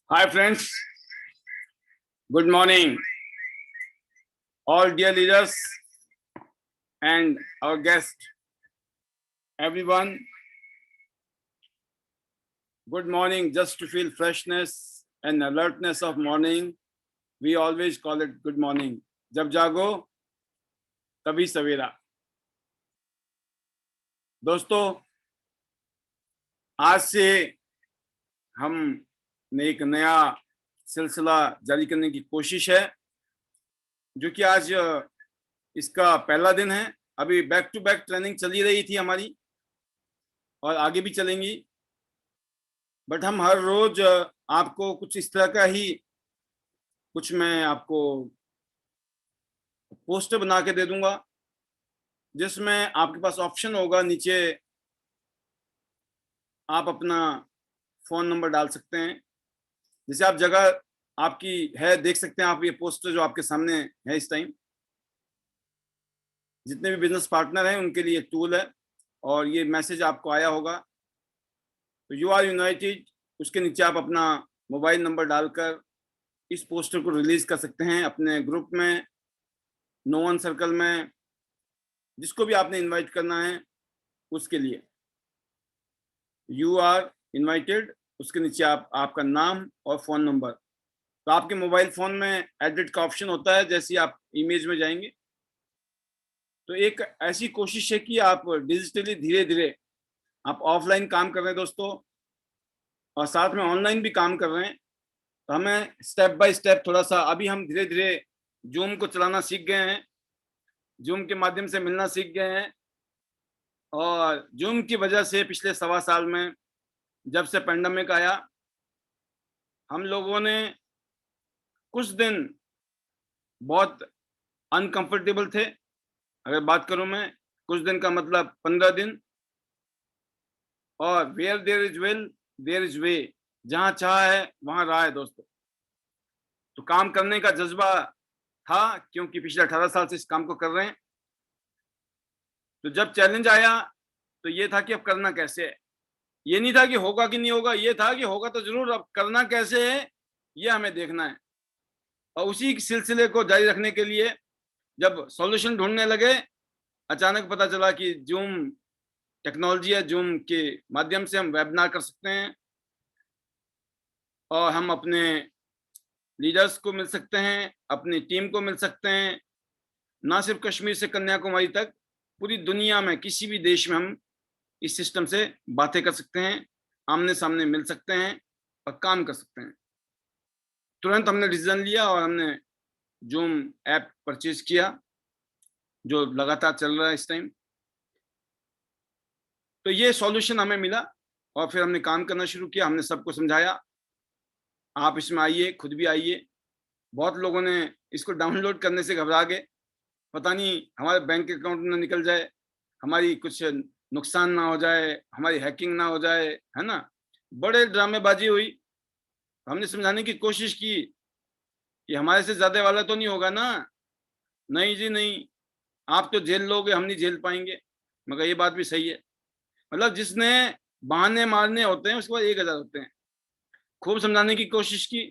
Hi friends, good morning, all dear leaders and our guest, everyone. Good morning, just to feel freshness and alertness of morning. We always call it good morning. जब जागो तभी सवेरा. दोस्तों, आज से हमने एक नया सिलसिला जारी करने की कोशिश है, जो कि आज इसका पहला दिन है. अभी बैक टू बैक ट्रेनिंग चली रही थी हमारी और आगे भी चलेंगी, बट हम हर रोज आपको कुछ इस तरह का ही कुछ मैं आपको पोस्टर बना के दे दूंगा, जिसमें आपके पास ऑप्शन होगा. नीचे आप अपना फोन नंबर डाल सकते हैं. जैसे आप जगह आपकी है, देख सकते हैं आप ये पोस्टर जो आपके सामने है इस टाइम. जितने भी बिजनेस पार्टनर हैं उनके लिए टूल है और ये मैसेज आपको आया होगा. तो यू आर यूनाइटेड, उसके नीचे आप अपना मोबाइल नंबर डालकर इस पोस्टर को रिलीज कर सकते हैं अपने ग्रुप में, नो वन सर्कल में, जिसको भी आपने इनवाइट करना है उसके लिए. यू आर इनवाइटेड, उसके नीचे आप आपका नाम और फोन नंबर. तो आपके मोबाइल फोन में एडिट का ऑप्शन होता है. जैसे आप इमेज में जाएंगे तो एक ऐसी कोशिश है कि आप डिजिटली धीरे धीरे आप ऑफलाइन काम कर रहे हैं दोस्तों, और साथ में ऑनलाइन भी काम कर रहे हैं. तो हमें स्टेप बाय स्टेप थोड़ा सा अभी हम धीरे धीरे जूम को चलाना सीख गए हैं, जूम के माध्यम से मिलना सीख गए हैं. और जूम की वजह से पिछले 1.25 साल में जब से पेंडेमिक आया, हम लोगों ने कुछ दिन बहुत अनकंफर्टेबल थे. अगर बात करूं मैं, कुछ दिन का मतलब 15 दिन. और where there is will there is way, जहां चाह है वहां राह है दोस्तों. तो काम करने का जज्बा था, क्योंकि पिछले 18 साल से इस काम को कर रहे हैं. तो जब चैलेंज आया तो ये था कि अब करना कैसे है. ये नहीं था कि होगा कि नहीं होगा, ये था कि होगा तो जरूर, अब करना कैसे है ये हमें देखना है. और उसी सिलसिले को जारी रखने के लिए जब सॉल्यूशन ढूंढने लगे, अचानक पता चला कि जूम टेक्नोलॉजी है, जूम के माध्यम से हम वेबिनार कर सकते हैं और हम अपने लीडर्स को मिल सकते हैं, अपनी टीम को मिल सकते हैं. ना सिर्फ कश्मीर से कन्याकुमारी तक, पूरी दुनिया में किसी भी देश में हम इस सिस्टम से बातें कर सकते हैं, आमने सामने मिल सकते हैं और काम कर सकते हैं. तुरंत हमने डिसीजन लिया और हमने जूम ऐप परचेज किया, जो लगातार चल रहा है इस टाइम. तो ये सॉल्यूशन हमें मिला और फिर हमने काम करना शुरू किया. हमने सबको समझाया, आप इसमें आइए, खुद भी आइए. बहुत लोगों ने इसको डाउनलोड करने से घबरा गए, पता नहीं हमारे बैंक अकाउंट में निकल जाए, हमारी कुछ नुकसान ना हो जाए, हमारी हैकिंग ना हो जाए, है ना. बड़े ड्रामेबाजी हुई. हमने समझाने की कोशिश की कि हमारे से ज्यादा वाला तो नहीं होगा ना. नहीं जी नहीं, आप तो झेल लोगे, हम नहीं झेल पाएंगे. मगर ये बात भी सही है. मतलब जिसने बहाने मारने होते हैं उसके बाद 1000 होते हैं. खूब समझाने की कोशिश की.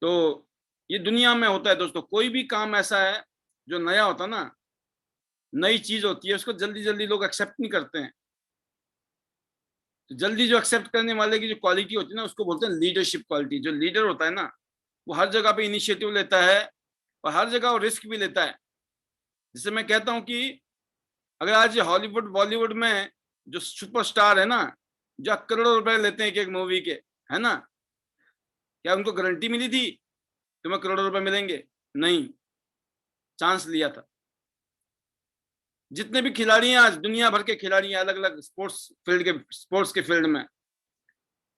तो ये दुनिया में होता है दोस्तों, कोई भी काम ऐसा है जो नया होता ना, नई चीज होती है, उसको जल्दी जल्दी लोग एक्सेप्ट नहीं करते हैं. तो जल्दी जो एक्सेप्ट करने वाले की जो क्वालिटी होती है ना, उसको बोलते हैं लीडरशिप क्वालिटी. जो लीडर होता है ना, वो हर जगह पे इनिशिएटिव लेता है और हर जगह वो रिस्क भी लेता है. जैसे मैं कहता हूँ कि अगर आज हॉलीवुड बॉलीवुड में जो सुपरस्टार है ना, जो करोड़ों रुपए लेते हैं एक एक मूवी के, है ना, क्या उनको गारंटी मिली थी तुम्हें करोड़ों रुपए मिलेंगे? नहीं, चांस लिया था. जितने भी खिलाड़ी हैं आज, दुनिया भर के खिलाड़ी हैं, अलग अलग स्पोर्ट्स के फील्ड में,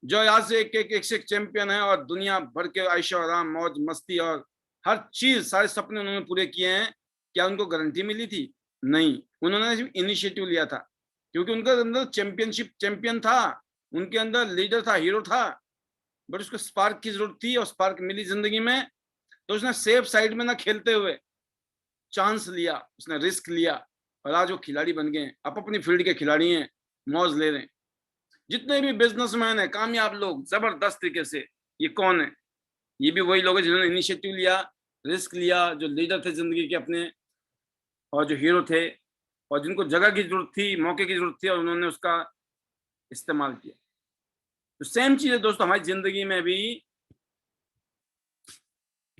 जो आज से एक से एक चैंपियन है और दुनिया भर के ऐशो आराम, मौज मस्ती और हर चीज, सारे सपने उन्होंने पूरे किए हैं. क्या उनको गारंटी मिली थी? नहीं, उन्होंने सिर्फ इनिशिएटिव लिया था, क्योंकि उनके अंदर चैंपियन था, उनके अंदर लीडर था, हीरो था. बट उसको स्पार्क की जरूरत थी और स्पार्क मिली जिंदगी में. तो उसने सेफ साइड में ना खेलते हुए चांस लिया, उसने रिस्क लिया और आज वो खिलाड़ी बन गए. आप अपनी फील्ड के खिलाड़ी हैं, मौज ले रहे हैं. जितने भी बिजनेसमैन हैं, कामयाब लोग, जबरदस्त तरीके से ये कौन है? ये भी वही लोग हैं जिन्होंने इनिशिएटिव लिया, रिस्क लिया, जो लीडर थे जिंदगी के अपने, और जो हीरो थे, और जिनको जगह की जरूरत थी, मौके की जरूरत थी, और उन्होंने उसका इस्तेमाल किया। तो सेम चीज है दोस्तों हमारी जिंदगी में भी।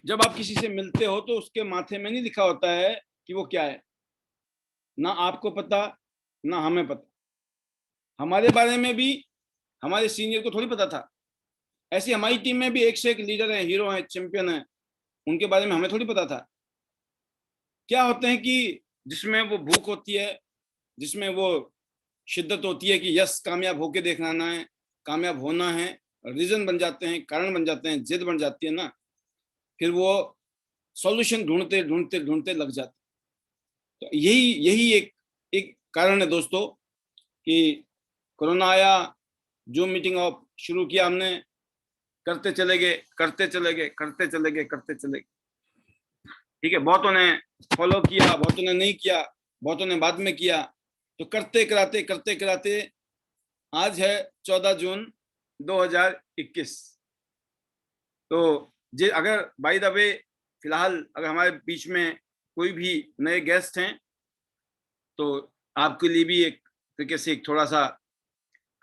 जब आप किसी से मिलते हो तो उसके माथे में नहीं लिखा होता है कि वो क्या है, ना आपको पता, ना हमें पता। हमारे बारे में भी हमारे सीनियर को थोड़ी पता था। ऐसी हमारी टीम में भी एक से एक लीडर है, हीरो है, चैंपियन है, उनके बारे में हमें थोड़ी पता था। क्या होते हैं कि जिसमें वो भूख होती है, जिसमें वो शिद्दत होती है कि यस कामयाब होके देखना है, कामयाब होना है, रीजन बन जाते हैं, कारण बन जाते हैं, जिद बन जाती है ना, फिर वो सॉल्यूशन ढूंढते ढूंढते ढूंढते लग जाते। तो यही यही एक कारण है दोस्तों कि कोरोना आया, जूम मीटिंग ऑफ शुरू किया हमने, करते चले गए, करते चले गए, करते चले गए, करते चले गए। ठीक है, बहुतों ने फॉलो किया, बहुतों ने नहीं किया, बहुतों ने बाद में किया। तो करते कराते आज है 14 जून 2021। तो जे अगर बाय द वे फिलहाल अगर हमारे बीच में कोई भी नए गेस्ट हैं तो आपके लिए भी एक तरीके से एक थोड़ा सा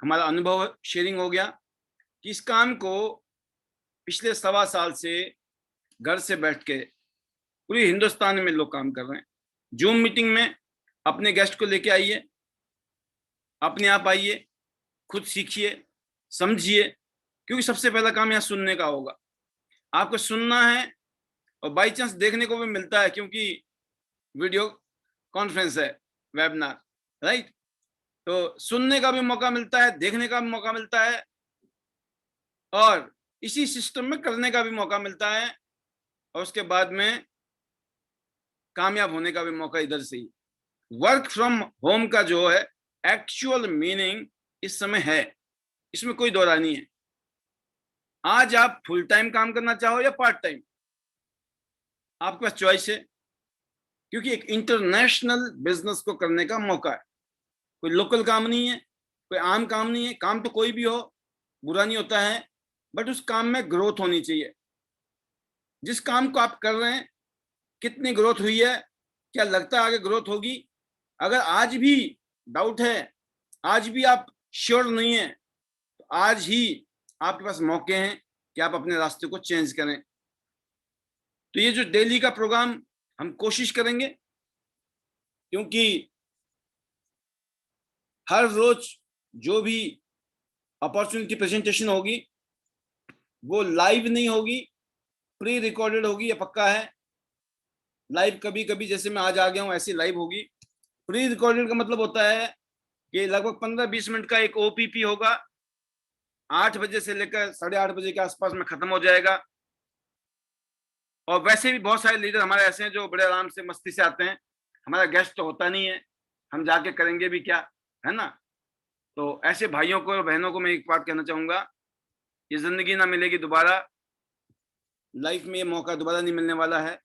हमारा अनुभव शेयरिंग हो गया कि इस काम को पिछले 1.25 साल से घर से बैठ के पूरे हिंदुस्तान में लोग काम कर रहे हैं। जूम मीटिंग में अपने गेस्ट को लेके आइए, अपने आप आइए, खुद सीखिए, समझिए, क्योंकि सबसे पहला काम यहाँ सुनने का होगा। आपको सुनना है और बाई चांस देखने को भी मिलता है क्योंकि वीडियो कॉन्फ्रेंस है, वेबिनार, राइट। तो सुनने का भी मौका मिलता है, देखने का भी मौका मिलता है, और इसी सिस्टम में करने का भी मौका मिलता है, और उसके बाद में कामयाब होने का भी मौका इधर से ही। वर्क फ्रॉम होम का जो है एक्चुअल मीनिंग इस समय है, इसमें कोई दो राय नहीं है। आज आप फुल टाइम काम करना चाहो या पार्ट टाइम, आपके पास चॉइस है, क्योंकि एक इंटरनेशनल बिजनेस को करने का मौका है। कोई लोकल काम नहीं है, कोई आम काम नहीं है। काम तो कोई भी हो, बुरा नहीं होता है, बट उस काम में ग्रोथ होनी चाहिए। जिस काम को आप कर रहे हैं कितनी ग्रोथ हुई है, क्या लगता है आगे ग्रोथ होगी? अगर आज भी डाउट है, आज भी आप श्योर नहीं है, तो आज ही आपके पास मौके हैं कि आप अपने रास्ते को चेंज करें। तो ये जो डेली का प्रोग्राम हम कोशिश करेंगे, क्योंकि हर रोज जो भी अपॉर्चुनिटी प्रेजेंटेशन होगी वो लाइव नहीं होगी, प्री रिकॉर्डेड होगी, ये पक्का है। लाइव कभी कभी जैसे मैं आज आ गया हूं ऐसी लाइव होगी। प्री रिकॉर्डेड का मतलब होता है कि लगभग 15-20 मिनट का एक ओपीपी होगा, 8 बजे से लेकर 8:30 बजे के आसपास में खत्म हो जाएगा। और वैसे भी बहुत सारे लीडर हमारे ऐसे हैं जो बड़े आराम से मस्ती से आते हैं, हमारा गेस्ट तो होता नहीं है, हम जाके करेंगे भी क्या, है ना। तो ऐसे भाइयों को और बहनों को मैं एक बात कहना चाहूंगा, ये जिंदगी ना मिलेगी दोबारा, लाइफ में ये मौका दोबारा नहीं मिलने वाला है।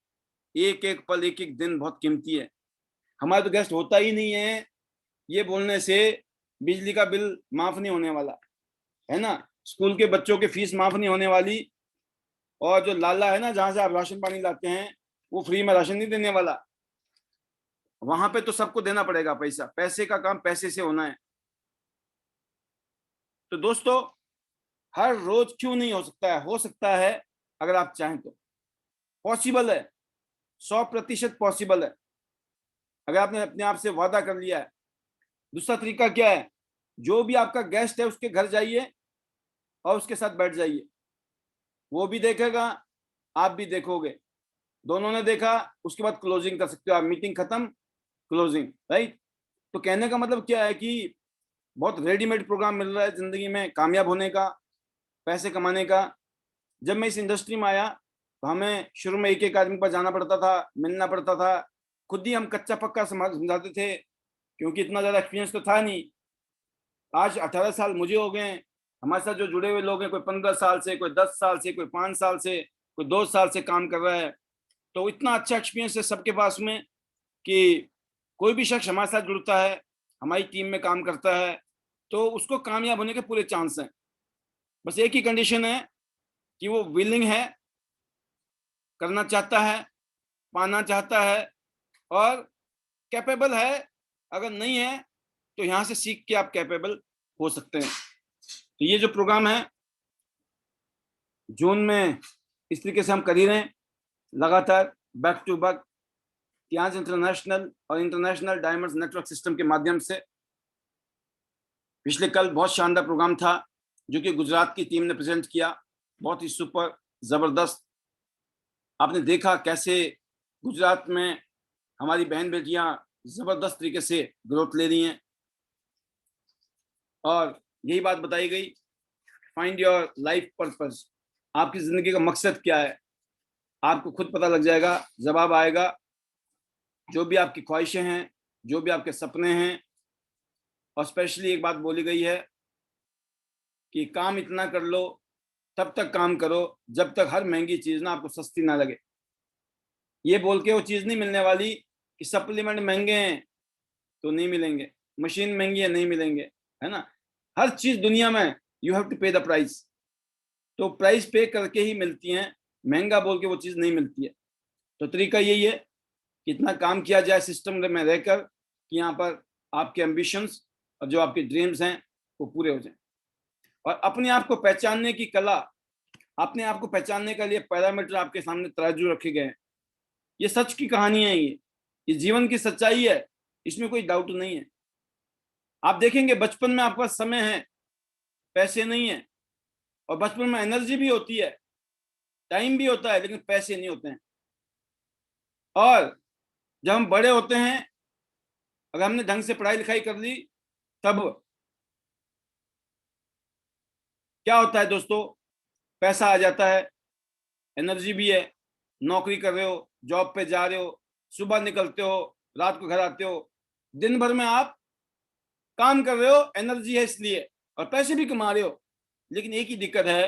एक एक पल, एक एक दिन बहुत कीमती है। हमारा तो गेस्ट होता ही नहीं है, ये बोलने से बिजली का बिल माफ नहीं होने वाला, है ना, स्कूल के बच्चों की फीस माफ नहीं होने वाली, और जो लाला है ना जहां से आप राशन पानी लाते हैं वो फ्री में राशन नहीं देने वाला। वहां पे तो सबको देना पड़ेगा पैसा, पैसे का काम पैसे से होना है। तो दोस्तों हर रोज क्यों नहीं हो सकता है? हो सकता है अगर आप चाहें तो, पॉसिबल है, 100% पॉसिबल है, अगर आपने अपने आप से वादा कर लिया है। दूसरा तरीका क्या है? जो भी आपका गेस्ट है उसके घर जाइए और उसके साथ बैठ जाइए, वो भी देखेगा, आप भी देखोगे, दोनों ने देखा, उसके बाद क्लोजिंग कर सकते हो आप, मीटिंग खत्म, क्लोजिंग, राइट। तो कहने का मतलब क्या है कि बहुत रेडीमेड प्रोग्राम मिल रहा है जिंदगी में कामयाब होने का, पैसे कमाने का। जब मैं इस इंडस्ट्री में आया तो हमें शुरू में एक एक आदमी पर जाना पड़ता था, मिलना पड़ता था, खुद ही हम कच्चा पक्का समझाते थे, क्योंकि इतना ज़्यादा एक्सपीरियंस तो था नहीं। आज 18 साल मुझे हो गए, हमारे साथ जो जुड़े हुए लोग हैं, कोई 15 साल से, कोई 10 साल से, कोई 5 साल से, कोई 2 साल से काम कर रहा है। तो इतना अच्छा एक्सपीरियंस है सबके पास में कि कोई भी शख्स हमारे साथ जुड़ता है, हमारी टीम में काम करता है, तो उसको कामयाब होने के पूरे चांस हैं। बस एक ही कंडीशन है कि वो विलिंग है, करना चाहता है, पाना चाहता है और कैपेबल है। अगर नहीं है तो यहाँ से सीख के आप कैपेबल हो सकते हैं। तो ये जो प्रोग्राम है जून में इस तरीके से हम कर ही रहे हैं, लगातार बैक टू बैक तियांज इंटरनेशनल और इंटरनेशनल डायमंड्स नेटवर्क सिस्टम के माध्यम से। पिछले कल बहुत शानदार प्रोग्राम था जो कि गुजरात की टीम ने प्रेजेंट किया, बहुत ही सुपर जबरदस्त। आपने देखा कैसे गुजरात में हमारी बहन बेटियां जबरदस्त तरीके से ग्रोथ ले रही हैं और यही बात बताई गई, फाइंड योर लाइफ पर्पस। आपकी जिंदगी का मकसद क्या है आपको खुद पता लग जाएगा, जवाब आएगा। जो भी आपकी ख्वाहिशें हैं, जो भी आपके सपने हैं, और स्पेशली एक बात बोली गई है कि काम इतना कर लो, तब तक काम करो जब तक हर महंगी चीज ना आपको सस्ती ना लगे। ये बोल के वो चीज नहीं मिलने वाली कि सप्लीमेंट महंगे हैं तो नहीं मिलेंगे, मशीन महंगी है नहीं मिलेंगे, है ना। हर चीज दुनिया में यू हैव टू पे द प्राइस, तो प्राइस पे करके ही मिलती हैं, महंगा बोल के वो चीज नहीं मिलती है। तो तरीका यही है कि इतना काम किया जाए सिस्टम में रहकर कि यहाँ पर आपके एम्बिशंस और जो आपके ड्रीम्स हैं वो पूरे हो जाएं। और अपने आप को पहचानने की कला, अपने आप को पहचानने के लिए पैरामीटर आपके सामने तराजू रखे गए हैं। ये सच की कहानी है, ये जीवन की सच्चाई है, इसमें कोई डाउट नहीं है। आप देखेंगे बचपन में आपके पास समय है, पैसे नहीं है, और बचपन में एनर्जी भी होती है, टाइम भी होता है, लेकिन पैसे नहीं होते हैं। और जब हम बड़े होते हैं, अगर हमने ढंग से पढ़ाई लिखाई कर ली, तब क्या होता है दोस्तों, पैसा आ जाता है, एनर्जी भी है, नौकरी कर रहे हो, जॉब पे जा रहे हो, सुबह निकलते हो, रात को घर आते हो, दिन भर में आप काम कर रहे हो, एनर्जी है इसलिए, और पैसे भी कमा रहे हो। लेकिन एक ही दिक्कत है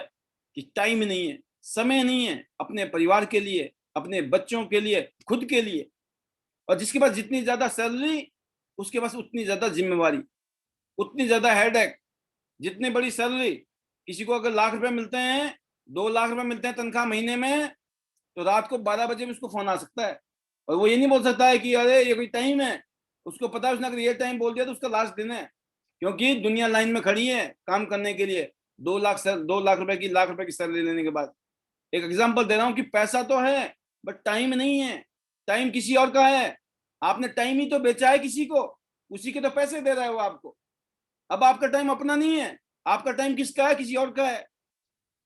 कि टाइम नहीं है, समय नहीं है अपने परिवार के लिए, अपने बच्चों के लिए, खुद के लिए। और जिसके पास जितनी ज्यादा सैलरी, उसके पास उतनी ज्यादा जिम्मेवारी, उतनी ज्यादा हेडेक। जितनी बड़ी सैलरी, किसी को अगर लाख रुपए मिलते हैं, 2 लाख रुपए मिलते हैं तनख्वाह महीने में, तो रात को 12 बजे में उसको फोन आ सकता है, और वो ये नहीं बोल सकता है कि अरे ये कोई टाइम है। उसको पता है उसने अगर ये टाइम बोल दिया तो उसका लास्ट दिन है, क्योंकि दुनिया लाइन में खड़ी है काम करने के लिए 2 लाख रुपए की, लाख रुपए की सैलरी लेने के बाद। एक एग्जांपल दे रहा हूं कि पैसा तो है बट टाइम नहीं है, टाइम किसी और का है। आपने टाइम ही तो बेचा है किसी को, उसी के तो पैसे दे रहा है वो आपको। अब आपका टाइम अपना नहीं है, आपका टाइम किसका है, किसी और का है,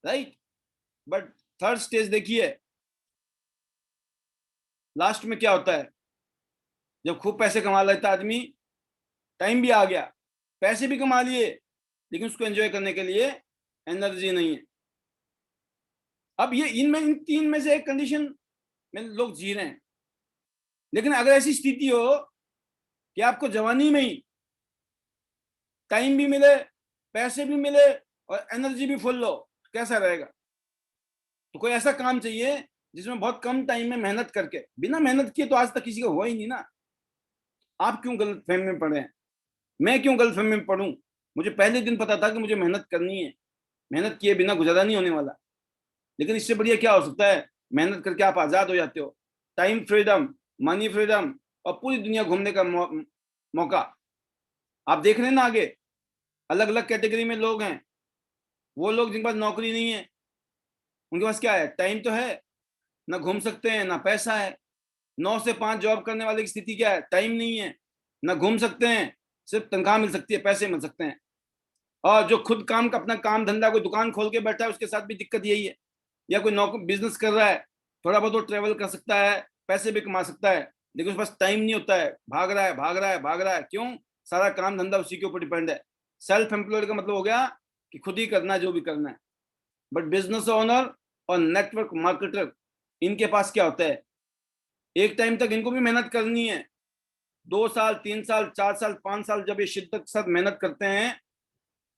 राइट। बट थर्ड स्टेज देखिए, लास्ट में क्या होता है, जब खूब पैसे कमा लेता आदमी, टाइम भी आ गया, पैसे भी कमा लिए, लेकिन उसको एंजॉय करने के लिए एनर्जी नहीं है। अब ये इन तीन में से एक कंडीशन में लोग जी रहे हैं। लेकिन अगर ऐसी स्थिति हो कि आपको जवानी में ही टाइम भी मिले, पैसे भी मिले और एनर्जी भी फुल हो, तो कैसा रहेगा। तो कोई ऐसा काम चाहिए जिसमें बहुत कम टाइम में मेहनत करके, बिना मेहनत किए तो आज तक किसी को हुआ ही नहीं ना। आप क्यों गलत फहमी में पड़े हैं, मैं क्यों गलत फहमी में पढ़ूं। मुझे पहले दिन पता था कि मुझे मेहनत करनी है, मेहनत किए बिना गुजारा नहीं होने वाला। लेकिन इससे बढ़िया क्या हो सकता है, मेहनत करके आप आजाद हो जाते हो, टाइम फ्रीडम, मनी फ्रीडम, और पूरी दुनिया घूमने का मौका। आप देख रहे हैं ना आगे, अलग अलग कैटेगरी में लोग हैं। वो लोग जिनके पास नौकरी नहीं है, उनके पास क्या है, टाइम तो है, ना घूम सकते हैं ना पैसा है। 9 से 5 जॉब करने वाले की स्थिति क्या है, टाइम नहीं है, ना घूम सकते हैं, सिर्फ तनख्वाह मिल सकती है, पैसे मिल सकते हैं। और जो खुद काम का अपना काम धंधा, कोई दुकान खोल के बैठा है, उसके साथ भी दिक्कत यही है। या कोई नौकरी बिजनेस कर रहा है, थोड़ा बहुत वो ट्रेवल कर सकता है, पैसे भी कमा सकता है, लेकिन उसके पास टाइम नहीं होता है, भाग रहा है भाग रहा है भाग रहा है। क्यों, सारा काम धंधा उसी के ऊपर डिपेंड है। सेल्फ एम्प्लॉयड का मतलब हो गया कि खुद ही करना है जो भी करना है। बट बिजनेस ओनर और नेटवर्क मार्केटर, इनके पास क्या होता है, एक टाइम तक इनको भी मेहनत करनी है, 2 साल 3 साल 4 साल 5 साल जब ये शिद्दत के साथ मेहनत करते हैं,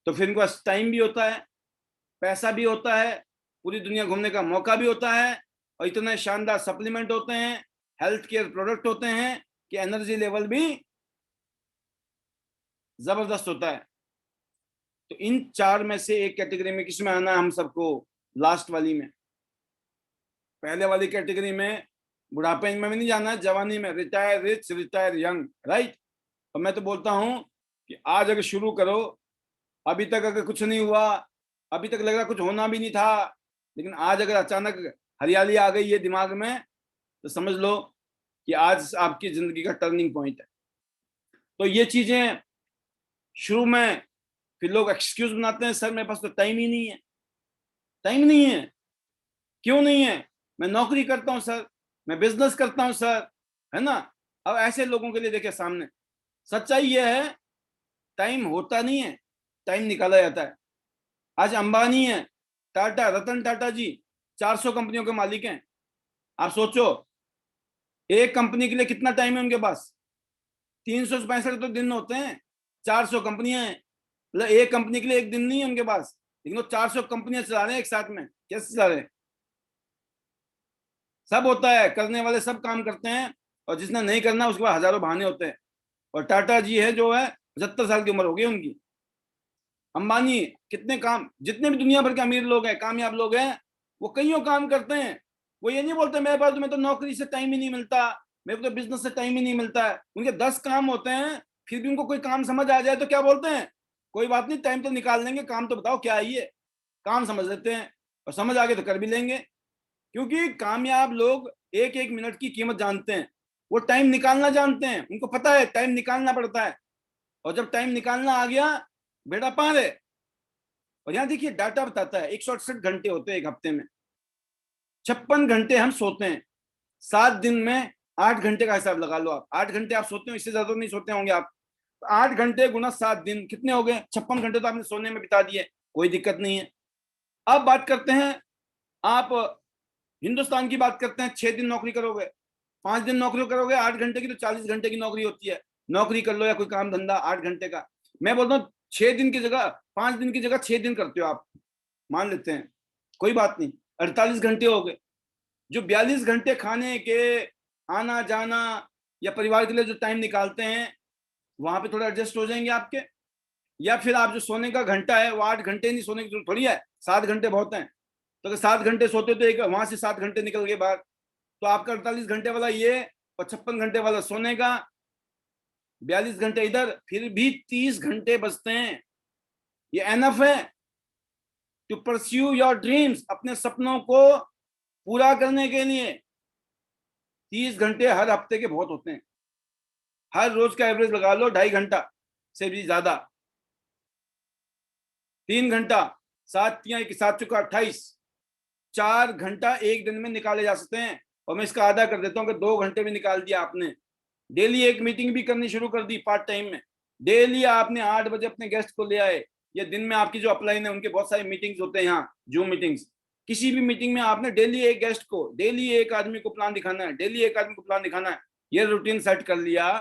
तो फिर इनके पास टाइम भी होता है, पैसा भी होता है, पूरी दुनिया घूमने का मौका भी होता है, और इतने शानदार सप्लीमेंट होते हैं, हेल्थ केयर प्रोडक्ट होते हैं कि एनर्जी लेवल भी जबरदस्त होता है। तो इन चार में से एक कैटेगरी में किसमें आना है हम सबको, लास्ट वाली में। पहले वाली कैटेगरी में बुढ़ापे में नहीं जाना, जवानी में, retire rich retire young, right. और मैं तो बोलता हूं कि आज अगर शुरू करो, अभी तक अगर कुछ नहीं हुआ, अभी तक लग रहा कुछ होना भी नहीं था, लेकिन आज अगर अचानक हरियाली आ गई है दिमाग में, तो समझ लो कि आज आपकी जिंदगी का टर्निंग पॉइंट है। तो ये चीजें शुरू में फिर लोग एक्सक्यूज बनाते हैं, सर मेरे पास तो टाइम ही नहीं है। टाइम नहीं है? क्यों नहीं है? मैं नौकरी करता हूं सर, मैं बिजनेस करता हूं सर, है ना। अब ऐसे लोगों के लिए देखिए सामने सच्चाई यह है, टाइम होता नहीं है, टाइम निकाला जाता है। आज अंबानी है, टाटा, रतन टाटा जी 400 कंपनियों के मालिक हैं। आप सोचो एक कंपनी के लिए कितना टाइम है उनके पास? 365 तो दिन होते हैं, 400 कंपनियां हैं, मतलब एक कंपनी के लिए एक दिन नहीं है उनके पास, लेकिन वो 400 कंपनियां चला रहे हैं एक साथ में। कैसे चला रहे हैं? सब होता है, करने वाले सब काम करते हैं, और जिसने नहीं करना उसके पास हजारों बहाने होते हैं। और टाटा जी है जो है 75 साल की उम्र हो गई उनकी। अंबानी कितने काम, जितने भी दुनिया भर के अमीर लोग हैं, कामयाब लोग हैं, वो कईयों काम करते हैं। वो ये नहीं बोलते मेरे पास, तुम्हें तो नौकरी से टाइम ही नहीं मिलता, मेरे को तो बिजनेस से टाइम ही नहीं मिलता है। उनके 10 काम होते हैं, फिर भी उनको कोई काम समझ आ जाए तो क्या बोलते हैं, कोई बात नहीं, टाइम तो निकाल लेंगे, काम तो बताओ क्या है ये। काम समझ लेते हैं, और समझ आ गए तो कर भी लेंगे। क्योंकि कामयाब लोग एक एक मिनट की कीमत जानते हैं, वो टाइम निकालना जानते हैं, उनको पता है टाइम निकालना पड़ता है। और जब टाइम निकालना आ गया, बेड़ा पार है। और यहां देखिए डाटा बताता है 168 घंटे होते हैं एक हफ्ते में, 56 घंटे हम सोते हैं, 7 दिन में 8 घंटे का हिसाब लगा लो आप। 8 घंटे आप सोते हो, इससे ज्यादा नहीं सोते होंगे आप। 8 घंटे गुना 7 दिन कितने हो गए? 56 घंटे तो आपने सोने में बिता दिए, कोई दिक्कत नहीं है। अब बात करते हैं, आप हिंदुस्तान की बात करते हैं, 6 दिन नौकरी करोगे, 5 दिन नौकरी करोगे 8 घंटे की, तो 40 घंटे की नौकरी होती है। नौकरी कर लो या कोई काम धंधा 8 घंटे का। मैं बोलता हूँ 6 दिन की जगह, 5 दिन की जगह 6 दिन करते हो आप, मान लेते हैं, कोई बात नहीं, 48 घंटे हो गए। जो 42 घंटे खाने के, आना जाना या परिवार के लिए जो टाइम निकालते हैं, वहां पे थोड़ा एडजस्ट हो जाएंगे आपके। या फिर आप जो सोने का घंटा है वो 8 घंटे नहीं सोने की जरूरत थोड़ी है, 7 घंटे बहुत हैं। तो अगर 7 घंटे सोते तो एक वहां से 7 घंटे निकल गए बाहर, तो आपका 48 घंटे वाला ये और 56 घंटे वाला सोने का, 42 घंटे इधर, फिर भी 30 घंटे बचते हैं। ये एनफ है टू परस्यू योर ड्रीम्स, अपने सपनों को पूरा करने के लिए। 30 घंटे हर हफ्ते के बहुत होते हैं, हर रोज का एवरेज लगा लो 2.5 घंटा से भी ज्यादा। 3 घंटा, 7 चुका 28, 4 घंटा एक दिन में निकाले जा सकते हैं। और मैं इसका आधा कर देता हूँ कि 2 घंटे में निकाल दिया आपने। डेली एक मीटिंग भी करनी शुरू कर दी पार्ट टाइम में। डेली आपने 8 बजे अपने गेस्ट को ले आए, या दिन में आपकी जो अपलाइन है उनके बहुत सारे मीटिंग्स होते हैं यहाँ, जूम मीटिंग्स। किसी भी मीटिंग में आपने डेली एक गेस्ट को, डेली एक आदमी को प्लान दिखाना है, डेली एक आदमी को प्लान दिखाना है। ये रूटीन सेट कर लिया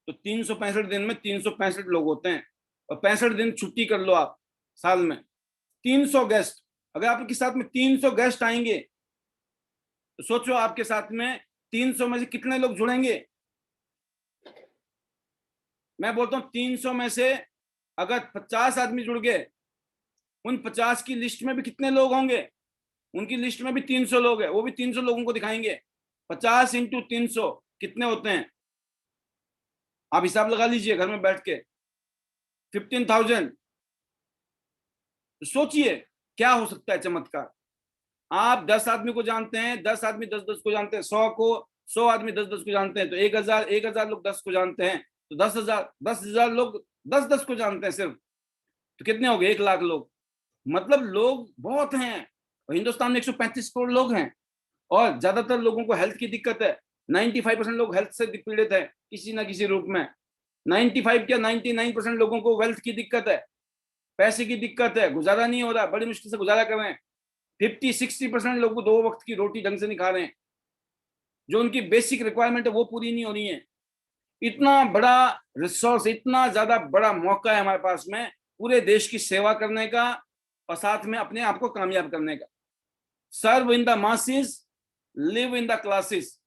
तो 365 दिन में 365 लोग होते हैं, और 65 दिन छुट्टी कर लो आप साल में। 300 गेस्ट, अगर आपके साथ में 300 गेस्ट आएंगे तो सोचो आपके साथ में 300 में से कितने लोग जुड़ेंगे। मैं बोलता हूं 300 में से अगर 50 आदमी जुड़ गए, उन 50 की लिस्ट में भी कितने लोग होंगे? उनकी लिस्ट में भी 300 लोग हैं, वो भी 300 लोगों को दिखाएंगे। 50 इंटू 300 कितने होते हैं? आप हिसाब लगा लीजिए घर में बैठ के, 15,000। सोचिए क्या हो सकता है चमत्कार। आप 10 आदमी को जानते हैं, 10 आदमी 10-10 को जानते हैं, 100 आदमी 10-10 को जानते हैं, तो 1,000 लोग 10 को जानते हैं, तो 10,000 लोग 10-10 को जानते हैं सिर्फ, तो कितने हो गए? 1 लाख लोग। मतलब लोग बहुत हैं, और हिंदुस्तान में 135 करोड़ लोग हैं, और ज्यादातर लोगों को हेल्थ की दिक्कत है। 95% लोग हेल्थ से पीड़ित है किसी ना किसी रूप में। 95 क्या 99% लोगों को वेल्थ की दिक्कत है, पैसे की दिक्कत है, गुजारा नहीं हो रहा, बड़ी मुश्किल से गुजारा कर रहे हैं। 50-60% लोग 2 वक्त की रोटी ढंग से नहीं खा रहे हैं, जो उनकी बेसिक रिक्वायरमेंट है वो पूरी नहीं हो रही है। इतना बड़ा रिसोर्स, इतना ज्यादा बड़ा मौका है हमारे पास में पूरे देश की सेवा करने का, और साथ में अपने आप को कामयाब करने का। Serve in the masses, live in the classes.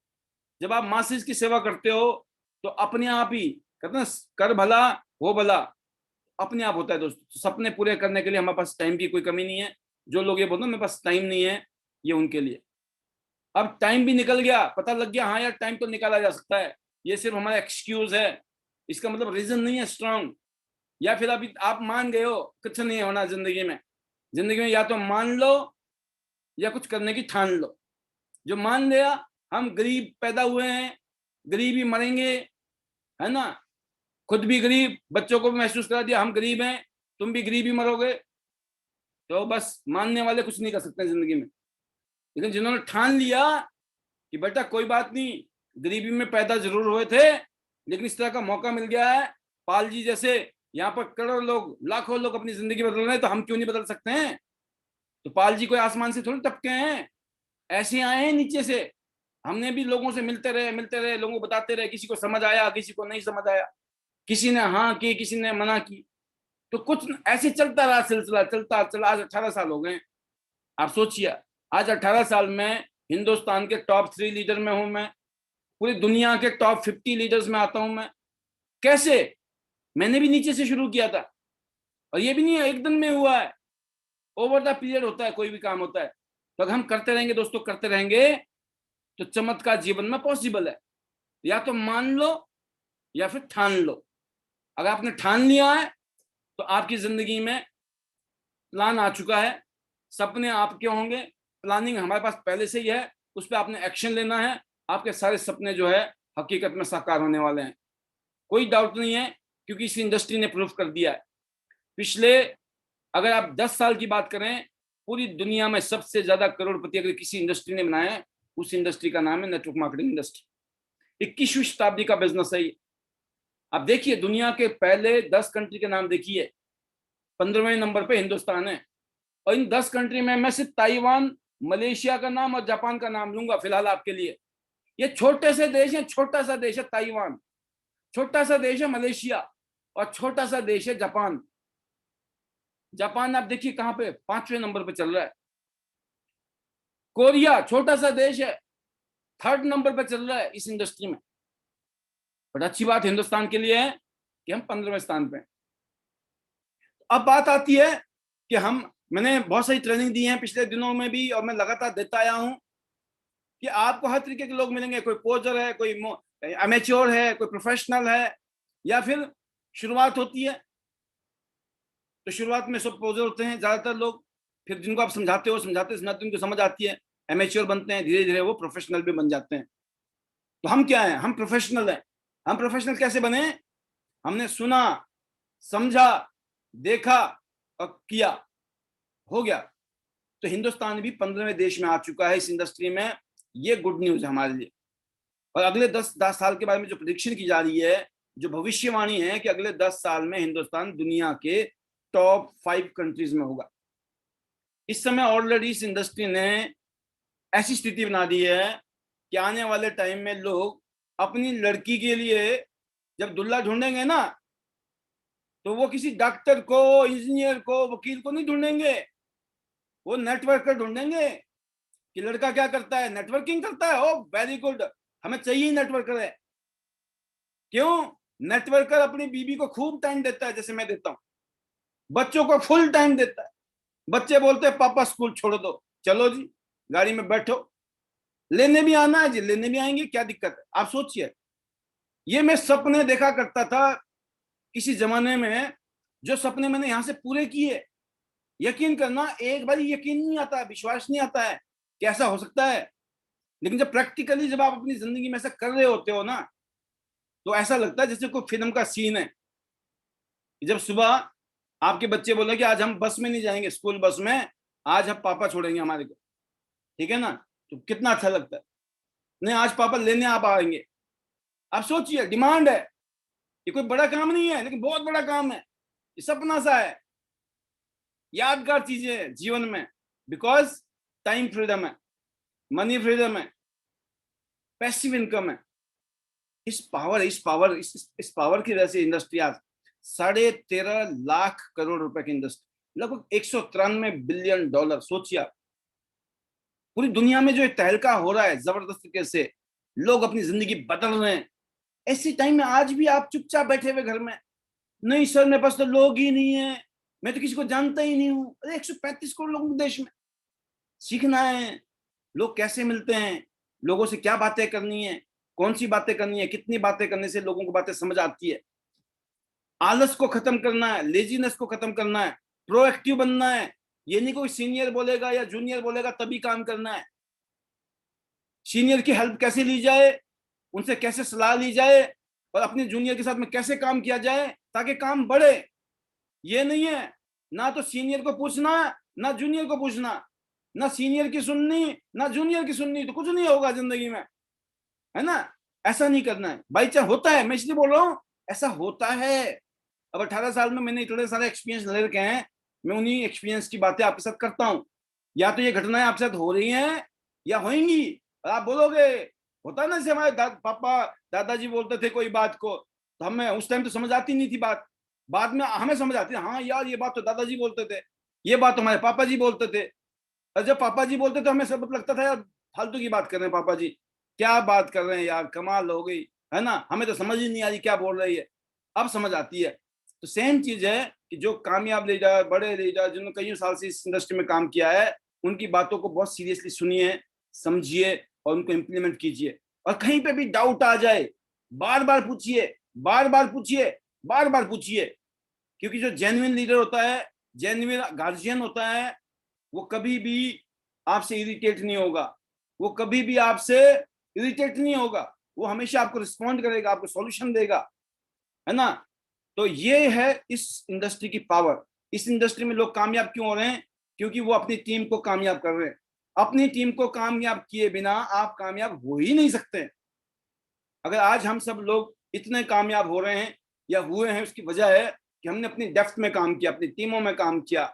जब आप मासेस की सेवा करते हो तो अपने आप ही, कहते हैं कर भला हो भला, अपने आप होता है दोस्तों। सपने पूरे करने के लिए हमारे पास टाइम की कोई कमी नहीं है। जो लोग ये बोलते हैं मेरे पास टाइम नहीं है, ये उनके लिए। अब टाइम भी निकल गया, पता लग गया हाँ यार टाइम तो निकाला जा सकता है, ये सिर्फ हमारा एक्सक्यूज है, इसका मतलब रीजन नहीं है स्ट्रांग। या फिर अभी आप मान गए हो कुछ नहीं होना जिंदगी में, जिंदगी में या तो मान लो या कुछ करने की ठान लो। जो मान लिया हम गरीब पैदा हुए हैं, गरीब ही मरेंगे, है ना, खुद भी गरीब, बच्चों को भी महसूस करा दिया हम गरीब हैं, तुम भी गरीब ही मरोगे, तो बस मानने वाले कुछ नहीं कर सकते जिंदगी में। लेकिन जिन्होंने ठान लिया कि बेटा कोई बात नहीं, गरीबी में पैदा जरूर हुए थे लेकिन इस तरह का मौका मिल गया है, पाल जी जैसे यहाँ पर करोड़ों लोग, लाखों लोग अपनी जिंदगी बदल रहे हैं, तो हम क्यों नहीं बदल सकते हैं। तो पाल जी कोई आसमान से थोड़ी टपके हैं, ऐसे आए हैं नीचे से। हमने भी लोगों से मिलते रहे, लोगों को बताते रहे, किसी को समझ आया, किसी को नहीं समझ आया, किसी ने हाँ की, किसी ने मना की, तो कुछ ऐसे चलता रहा सिलसिला, चलता चला। आज 18 साल हो गए। आप सोचिए, आज 18 साल में हिंदुस्तान के टॉप 3 लीडर में हूं मैं, पूरी दुनिया के टॉप 50 लीडर्स में आता हूं मैं। कैसे? मैंने भी नीचे से शुरू किया था, और ये भी नहीं है एक दिन में हुआ है, ओवर द पीरियड होता है, कोई भी काम होता है। तो अगर हम करते रहेंगे दोस्तों, करते रहेंगे, तो चमत्कार जीवन में पॉसिबल है। या तो मान लो या फिर ठान लो। अगर आपने ठान लिया है तो आपकी जिंदगी में प्लान आ चुका है, सपने आपके होंगे, प्लानिंग हमारे पास पहले से ही है, उस पर आपने एक्शन लेना है, आपके सारे सपने जो है हकीकत में साकार होने वाले हैं, कोई डाउट नहीं है, क्योंकि इस इंडस्ट्री ने प्रूफ कर दिया है। पिछले अगर आप 10 साल की बात करें, पूरी दुनिया में सबसे ज्यादा करोड़पति अगर किसी इंडस्ट्री ने बनाया है, उस इंडस्ट्री का नाम है नेटवर्क मार्केटिंग इंडस्ट्री। 21वीं शताब्दी का बिजनेस है ये। आप देखिए दुनिया के पहले 10 कंट्री के नाम देखिए, 15वें नंबर पे हिंदुस्तान है, और इन 10 कंट्री में मैं सिर्फ ताइवान, मलेशिया का नाम और जापान का नाम लूंगा फिलहाल आपके लिए। ये छोटे से देश है, छोटा सा देश है ताइवान, छोटा सा देश है मलेशिया, और छोटा सा देश है जापान। जापान आप देखिए कहां पे 5वें नंबर पे चल रहा है। कोरिया छोटा सा देश है, 3rd नंबर पे चल रहा है इस इंडस्ट्री में। बट अच्छी बात हिंदुस्तान के लिए है कि हम 15वें स्थान पे। अब बात आती है कि मैंने बहुत सारी ट्रेनिंग दी है पिछले दिनों में भी, और मैं लगातार देता आया हूं कि आपको हर तरीके के लोग मिलेंगे, कोई पोजर है, कोई अमेच्योर है, कोई प्रोफेशनल है, या फिर शुरुआत होती है तो शुरुआत में सब पोजर होते हैं ज्यादातर लोग, फिर जिनको आप समझाते उनको समझ आती है, एमेच्योर बनते हैं, धीरे धीरे वो प्रोफेशनल भी बन जाते हैं। तो हम क्या है? हम प्रोफेशनल हैं। हम प्रोफेशनल कैसे बने? हमने सुना, समझा, देखा और किया, हो गया। तो हिंदुस्तान भी 15वें देश में आ चुका है इस इंडस्ट्री में। ये गुड न्यूज है हमारे लिए। और अगले 10 साल के बारे में जो प्रेडिक्शन की जा रही है, जो भविष्यवाणी है कि अगले 10 साल में हिंदुस्तान दुनिया के टॉप 5 कंट्रीज में होगा। इस समय ऑलरेडी इस इंडस्ट्री ने ऐसी स्थिति बना दी है कि आने वाले टाइम में लोग अपनी लड़की के लिए जब दूल्हा ढूंढेंगे ना, तो वो किसी डॉक्टर को, इंजीनियर को, वकील को नहीं ढूंढेंगे, वो नेटवर्कर ढूंढेंगे कि लड़का क्या करता है, नेटवर्किंग करता है। ओ वेरी गुड, हमें चाहिए नेटवर्कर है। क्यों? नेटवर्कर अपनी बीबी को खूब टाइम देता है, जैसे मैं देता हूं, बच्चों को फुल टाइम देता है। बच्चे बोलते हैं पापा स्कूल छोड़ दो, चलो जी गाड़ी में बैठो, लेने भी आना है जी, लेने भी आएंगे, क्या दिक्कत है। आप सोचिए, ये मैं सपने देखा करता था किसी जमाने में, जो सपने मैंने यहां से पूरे किए। यकीन करना, एक बार यकीन नहीं आता है, विश्वास नहीं आता है कि ऐसा हो सकता है। लेकिन जब प्रैक्टिकली जब आप अपनी जिंदगी में ऐसा कर रहे होते हो ना, तो ऐसा लगता है जैसे कोई फिल्म का सीन है। जब सुबह आपके बच्चे बोले कि आज हम बस में नहीं जाएंगे, स्कूल बस में, आज हम पापा छोड़ेंगे हमारे को, ठीक है ना, तो कितना अच्छा लगता है। नहीं, आज पापा लेने आप आएंगे। आप सोचिए, डिमांड है। ये कोई बड़ा काम नहीं है, लेकिन बहुत बड़ा काम है। ये सपना सा है, यादगार चीजें हैं जीवन में। बिकॉज टाइम फ्रीडम है, मनी फ्रीडम है, पैसिव इनकम है। इस पावर की वजह से इंडस्ट्री आज 13.5 लाख करोड़ रुपए की इंडस्ट्री, लगभग 193 बिलियन डॉलर। सोचिए आप, पूरी दुनिया में जो तहलका हो रहा है जबरदस्त तरीके से, लोग अपनी जिंदगी बदल रहे हैं। ऐसे टाइम में आज भी आप चुपचाप बैठे हुए घर में, नहीं सर मेरे पास तो लोग ही नहीं है, मैं तो किसी को जानता ही नहीं हूँ। अरे 135 करोड़ लोगों के देश में सीखना है, लोग कैसे मिलते हैं, लोगों से क्या बातें करनी है, कौन सी बातें करनी है, कितनी बातें करने से लोगों को बातें समझ आती है। आलस को खत्म करना है, लेजीनेस को खत्म करना है, प्रोएक्टिव बनना है। ये नहीं कोई सीनियर बोलेगा या जूनियर बोलेगा तभी काम करना है। सीनियर की हेल्प कैसे ली जाए, उनसे कैसे सलाह ली जाए और अपने जूनियर के साथ में कैसे काम किया जाए ताकि काम बढ़े। ये नहीं है ना तो सीनियर को पूछना ना जूनियर को पूछना, ना सीनियर की सुननी ना जूनियर की सुननी, तो कुछ नहीं होगा जिंदगी में, है ना। ऐसा नहीं करना है भाई। चाहे होता है, मैं इसलिए बोल रहा हूं ऐसा होता है। अब 18 साल में मैंने इतने सारे एक्सपीरियंस ले रखे हैं, मैं उन्हीं एक्सपीरियंस की बातें आपके साथ करता हूं। या तो ये घटनाएं आपके साथ हो रही हैं या होंगी, और आप बोलोगे होता है ना, जैसे हमारे पापा दादाजी बोलते थे कोई बात को, तो हमें उस टाइम तो समझ आती नहीं थी बात, बाद में हमें समझ आती है, हाँ यार ये बात तो दादाजी बोलते थे, ये बात तो हमारे पापा जी बोलते थे। और जब पापा जी बोलते तो हमें सब लगता था यार फालतू की बात कर रहे हैं पापा जी, क्या बात कर रहे हैं यार, कमाल हो गई, है ना, हमें तो समझ ही नहीं आ रही क्या बोल रही है। अब समझ आती है। तो सेम चीज है कि जो कामयाब लीडर, बड़े लीडर जिन्होंने कई साल से इस इंडस्ट्री में काम किया है, उनकी बातों को बहुत सीरियसली सुनिए, समझिए और उनको इम्प्लीमेंट कीजिए। और कहीं पे भी डाउट आ जाए, बार बार पूछिए, बार बार पूछिए, बार बार पूछिए। क्योंकि जो जेन्युइन लीडर होता है, जेन्युइन गार्जियन होता है, वो कभी भी आपसे इरिटेट नहीं होगा, वो कभी भी आपसे इरिटेट नहीं होगा, वो हमेशा आपको रिस्पॉन्ड करेगा, आपको सॉल्यूशन देगा, है ना। तो ये है इस इंडस्ट्री की पावर। इस इंडस्ट्री में लोग कामयाब क्यों हो रहे हैं? क्योंकि वो अपनी टीम को कामयाब कर रहे हैं। अपनी टीम को कामयाब किए बिना आप कामयाब हो ही नहीं सकते। अगर आज हम सब लोग इतने कामयाब हो रहे हैं या हुए हैं, उसकी वजह है कि हमने अपनी डेप्थ में काम किया, अपनी टीमों में काम किया।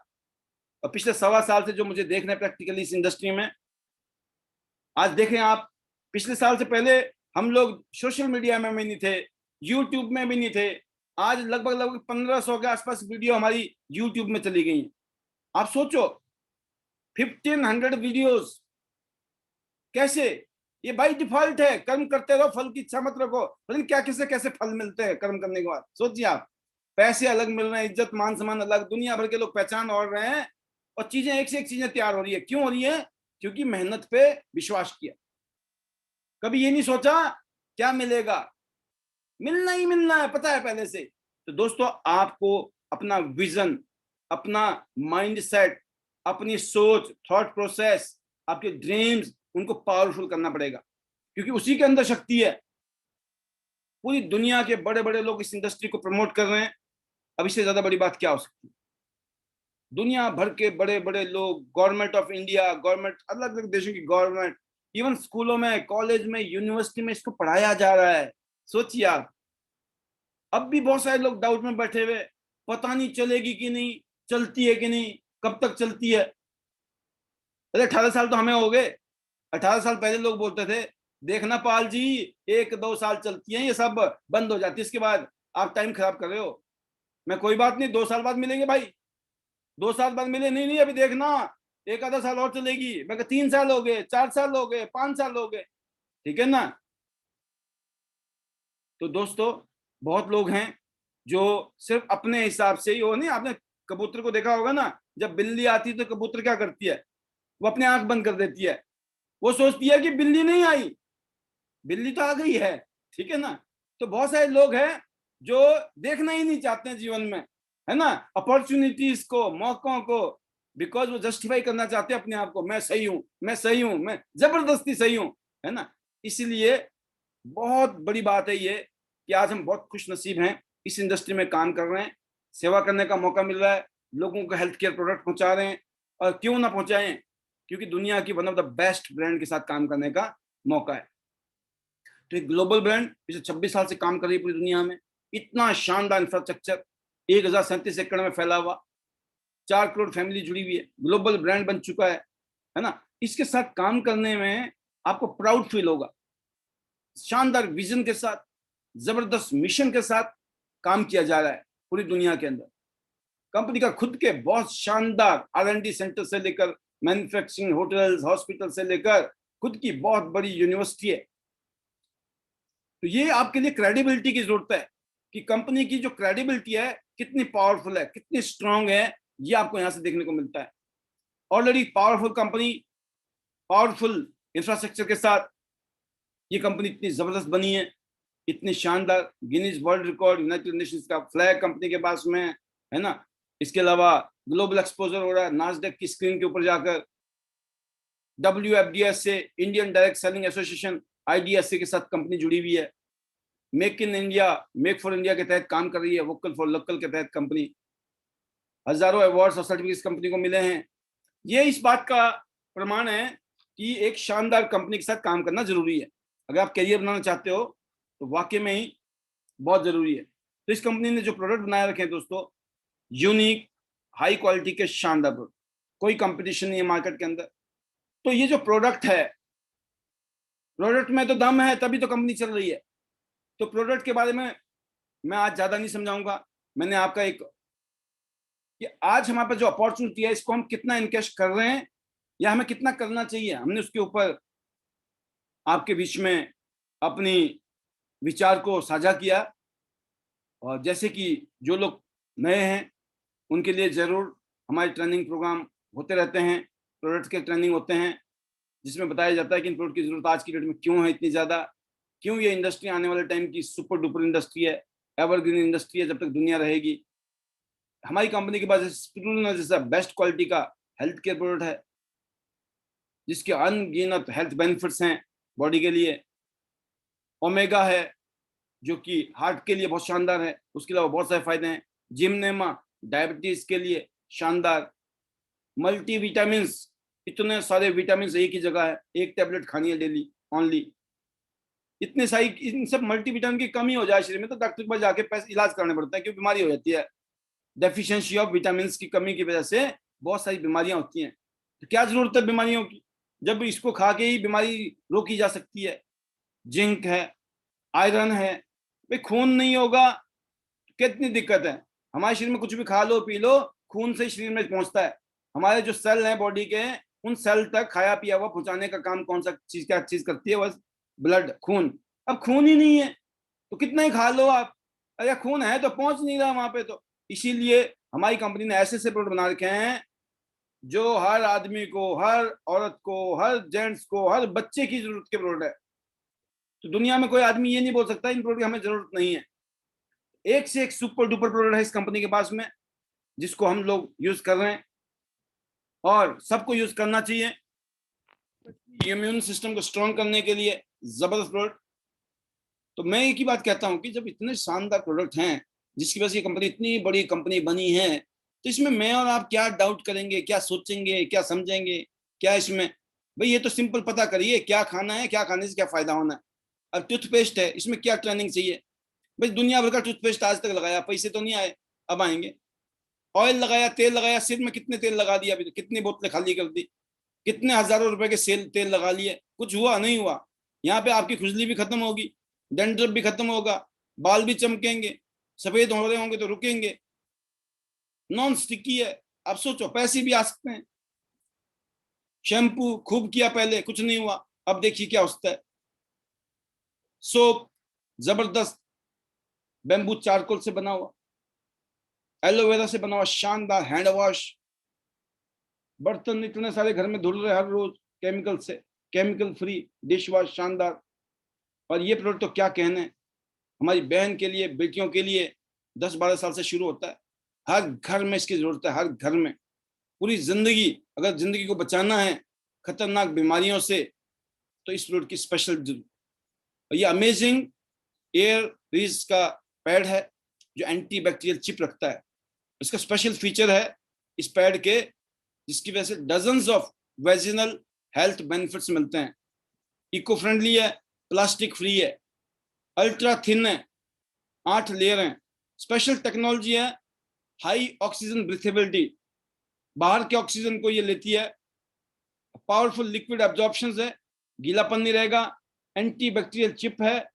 और पिछले 1.25 साल से जो मुझे देखना है प्रैक्टिकली इस इंडस्ट्री में, आज देखें आप, पिछले साल से पहले हम लोग सोशल मीडिया में भी नहीं थे, यूट्यूब में भी नहीं थे। आज लगभग लगभग 1500 के आसपास वीडियो हमारी यूट्यूब में चली गई। आप सोचो 1500 वीडियोस, कैसे? ये बाई डिफॉल्ट है, कर्म करते रहो, फल की इच्छा मत रखो। पता क्या किसे कैसे फल मिलते हैं कर्म करने के बाद, सोचिए आप। पैसे अलग मिल रहे हैं, इज्जत मान सम्मान अलग, दुनिया भर के लोग पहचान ओढ़ रहे हैं, और चीजें एक से एक चीजें तैयार हो रही है। क्यों हो रही है? क्योंकि मेहनत पे विश्वास किया। कभी ये नहीं सोचा क्या मिलेगा, मिलना ही मिलना है, पता है पहले से। तो दोस्तों, आपको अपना विजन, अपना माइंडसेट, अपनी सोच, थॉट प्रोसेस, आपके ड्रीम्स, उनको पावरफुल करना पड़ेगा, क्योंकि उसी के अंदर शक्ति है। पूरी दुनिया के बड़े बड़े लोग इस इंडस्ट्री को प्रमोट कर रहे हैं। अब इससे ज्यादा बड़ी बात क्या हो सकती है? दुनिया भर के बड़े बड़े लोग, गवर्नमेंट ऑफ इंडिया, गवर्नमेंट, अलग अलग देशों की गवर्नमेंट, इवन स्कूलों में, कॉलेज में, यूनिवर्सिटी में इसको पढ़ाया जा रहा है। सोचिए आप। अब भी बहुत सारे लोग डाउट में बैठे हुए, पता नहीं चलेगी कि नहीं, चलती है कि नहीं, कब तक चलती है। अरे 18 साल तो हमें हो गए। 18 साल पहले लोग बोलते थे देखना पाल जी, 1-2 साल चलती है, ये सब बंद हो जाती है, इसके बाद आप टाइम खराब कर रहे हो। मैं कोई बात नहीं, 2 साल बाद मिलेंगे भाई, 2 साल बाद मिले, नहीं नहीं अभी देखना, एक आधा साल और चलेगी। मैं 3 साल हो गए, 4 साल हो गए, 5 साल हो गए, ठीक है ना। तो दोस्तों, बहुत लोग हैं जो सिर्फ अपने हिसाब से ही, वो नहीं, आपने कबूतर को देखा होगा ना, जब बिल्ली आती है तो कबूतर क्या करती है? वो अपने आंख बंद कर देती है, वो सोचती है कि बिल्ली नहीं आई, बिल्ली तो आ गई है, ठीक है ना। तो बहुत सारे लोग हैं जो देखना ही नहीं चाहते हैं जीवन में, है ना, अपॉर्चुनिटीज को, मौकों को, बिकॉज वो जस्टिफाई करना चाहते हैं अपने आप को, मैं सही हूं, मैं सही हूं, मैं जबरदस्ती सही हूं, है ना। इसलिए बहुत बड़ी बात है ये कि आज हम बहुत खुश नसीब हैं, इस इंडस्ट्री में काम कर रहे हैं, सेवा करने का मौका मिल रहा है, लोगों को हेल्थ केयर प्रोडक्ट पहुंचा रहे हैं। और क्यों ना पहुंचाएं, क्योंकि दुनिया की one of the best brand के साथ काम करने का मौका है। तो एक ग्लोबल ब्रांड पिछले 26 साल से काम कर रही है पूरी दुनिया में, इतना शानदार इंफ्रास्ट्रक्चर, 1037 एकड़ में फैला हुआ, 4 करोड़ फैमिली जुड़ी हुई है, ग्लोबल ब्रांड बन चुका है ना। इसके साथ काम करने में आपको प्राउड फील होगा। शानदार विजन के साथ, जबरदस्त मिशन के साथ काम किया जा रहा है पूरी दुनिया के अंदर। कंपनी का खुद के बहुत शानदार R&D सेंटर से लेकर मैन्युफैक्चरिंग, होटल्स, हॉस्पिटल से लेकर खुद की बहुत बड़ी यूनिवर्सिटी है। तो ये आपके लिए क्रेडिबिलिटी की जरूरत है कि कंपनी की जो क्रेडिबिलिटी है कितनी पावरफुल है, कितनी स्ट्रांग है, ये आपको यहाँ से देखने को मिलता है। Already powerful company, powerful infrastructure के साथ ये कंपनी इतनी जबरदस्त बनी है, इतनी शानदार, Guinness world record, United Nations का फ्लैग कंपनी के पास में है ना। इसके अलावा ग्लोबल एक्सपोजर हो रहा है नास्डैक की स्क्रीन के ऊपर जाकर। WFDS से, Indian direct selling association IDSA के साथ कंपनी जुड़ी हुई है। Make in India, make for India के तहत काम कर रही है। वोकल फॉर लोकल के तहत कंपनी, हजारों अवार्ड्स और सर्टिफिकेट्स कंपनी को मिले हैं। ये इस बात का प्रमाण है कि एक शानदार कंपनी के साथ काम करना जरूरी है। अगर आप करियर बनाना चाहते हो तो वाकई में ही बहुत जरूरी है। तो इस कंपनी ने जो प्रोडक्ट बनाए रखे हैं दोस्तों, यूनिक, हाई क्वालिटी के शानदार प्रोडक्ट, कोई कंपटीशन नहीं है मार्केट के अंदर। तो ये जो प्रोडक्ट है, प्रोडक्ट में तो दम है, तभी तो कंपनी चल रही है। तो प्रोडक्ट के बारे में मैं आज ज्यादा नहीं समझाऊंगा। मैंने आपका एक कि आज हमारे पास जो अपॉर्चुनिटी है, इसको हम कितना इनकेश कर रहे हैं या हमें कितना करना चाहिए, हमने उसके ऊपर आपके बीच में अपनी विचार को साझा किया। और जैसे कि जो लोग नए हैं उनके लिए जरूर हमारे ट्रेनिंग प्रोग्राम होते रहते हैं, प्रोडक्ट के ट्रेनिंग होते हैं, जिसमें बताया जाता है कि इन प्रोडक्ट की जरूरत आज की डेट में क्यों है इतनी ज्यादा, क्यों ये इंडस्ट्री आने वाले टाइम की सुपर डुपर इंडस्ट्री है, एवरग्रीन इंडस्ट्री है जब तक दुनिया रहेगी। हमारी कंपनी के पास स्पिरुलिना जैसा बेस्ट क्वालिटी का हेल्थ केयर प्रोडक्ट है, जिसके अनगिनत हेल्थ बेनिफिट्स हैं बॉडी के लिए। ओमेगा है जो कि हार्ट के लिए बहुत शानदार है, उसके अलावा बहुत सारे फायदे हैं। जिमनेमा डायबिटीज के लिए शानदार। मल्टी विटामिन, इतने सारे विटामिन एक ही जगह है, एक टैबलेट खानी है डेली ओनली। इतने सारी, इन सब मल्टी विटामिन की कमी हो जाए शरीर में तो डॉक्टर के पास जाके पैसे इलाज कराने पड़ता है, क्योंकि बीमारी हो जाती है। डेफिशिएंसी ऑफ विटामिन की कमी की वजह से बहुत सारी बीमारियां होती हैं। तो क्या जरूरत है बीमारियों की, जब इसको खा के ही बीमारी रोकी जा सकती है। जिंक है, आयरन है। भाई खून नहीं होगा कितनी दिक्कत है। हमारे शरीर में कुछ भी खा लो पी लो, खून से शरीर में पहुंचता है। हमारे जो सेल हैं बॉडी के, उन सेल तक खाया पिया हुआ पहुंचाने का काम कौन सा चीज, क्या चीज करती है? बस ब्लड, खून। अब खून ही नहीं है तो कितना ही खा लो आप, अरे खून है तो पहुंच नहीं रहा वहां पे। तो इसीलिए हमारी कंपनी ने ऐसे ऐसे प्रोडक्ट बना रखे हैं जो हर आदमी को, हर औरत को, हर जेंट्स को, हर बच्चे की जरूरत के प्रोडक्ट है। तो दुनिया में कोई आदमी ये नहीं बोल सकता इन प्रोडक्ट की हमें जरूरत नहीं है। एक से एक सुपर डुपर प्रोडक्ट है इस कंपनी के पास में, जिसको हम लोग यूज कर रहे हैं और सबको यूज करना चाहिए। इम्यून सिस्टम को स्ट्रॉन्ग करने के लिए जबरदस्त प्रोडक्ट। तो मैं एक ही बात कहता हूं कि जब इतने शानदार प्रोडक्ट हैं, जिसकी वजह से ये कंपनी इतनी बड़ी कंपनी बनी है, तो इसमें मैं और आप क्या डाउट करेंगे, क्या सोचेंगे, क्या समझेंगे, क्या इसमें? भाई ये तो सिंपल पता करिए क्या खाना है, क्या खाने से क्या फायदा होना है। अब टूथपेस्ट है, इसमें क्या ट्रेनिंग चाहिए? भाई दुनिया भर का टूथपेस्ट आज तक लगाया, पैसे तो नहीं आए, अब आएंगे। ऑयल लगाया, तेल लगाया, सिर में कितने तेल लगा दिया, अभी तो कितनी बोतलें खाली कर दी, कितने हजारों रुपए के तेल लगा लिए, कुछ हुआ नहीं हुआ। यहाँ पे आपकी खुजली भी खत्म होगी, डैंड्रफ भी खत्म होगा, बाल भी चमकेंगे, सफेद हो रहे होंगे तो रुकेंगे, नॉन स्टिकी है। आप सोचो पैसे भी आ सकते हैं। शैम्पू खूब किया पहले, कुछ नहीं हुआ, अब देखिए क्या होता है। सोप जबरदस्त, बेम्बू चारकोल से बना हुआ, एलोवेरा से बना हुआ शानदार हैंड वॉश। बर्तन इतने सारे घर में धुल रहे हर रोज केमिकल से, केमिकल फ्री डिश वॉश शानदार। और ये प्रोडक्ट तो क्या कहने, हमारी बहन के लिए, बेटियों के लिए 10-12 साल से शुरू होता है। हर घर में इसकी जरूरत है, हर घर में। पूरी जिंदगी, अगर जिंदगी को बचाना है खतरनाक बीमारियों से, तो इस प्रोडक्ट की स्पेशल। और ये अमेजिंग एयर रीज का पैड है जो एंटी बैक्टीरियल चिप रखता है। इसका स्पेशल फीचर है इस पैड के, जिसकी वजह से dozens of vaginal health benefits मिलते हैं। इको फ्रेंडली है, प्लास्टिक फ्री है, अल्ट्रा थिन है, 8 लेयर हैं, स्पेशल टेक्नोलॉजी है, हाई ऑक्सीजन ब्रीथेबिलिटी, बाहर के ऑक्सीजन को ये लेती है, पावरफुल लिक्विड एब्जॉर्प्शन है, गीलापन नहीं रहेगा, एंटी बैक्टीरियल चिप है,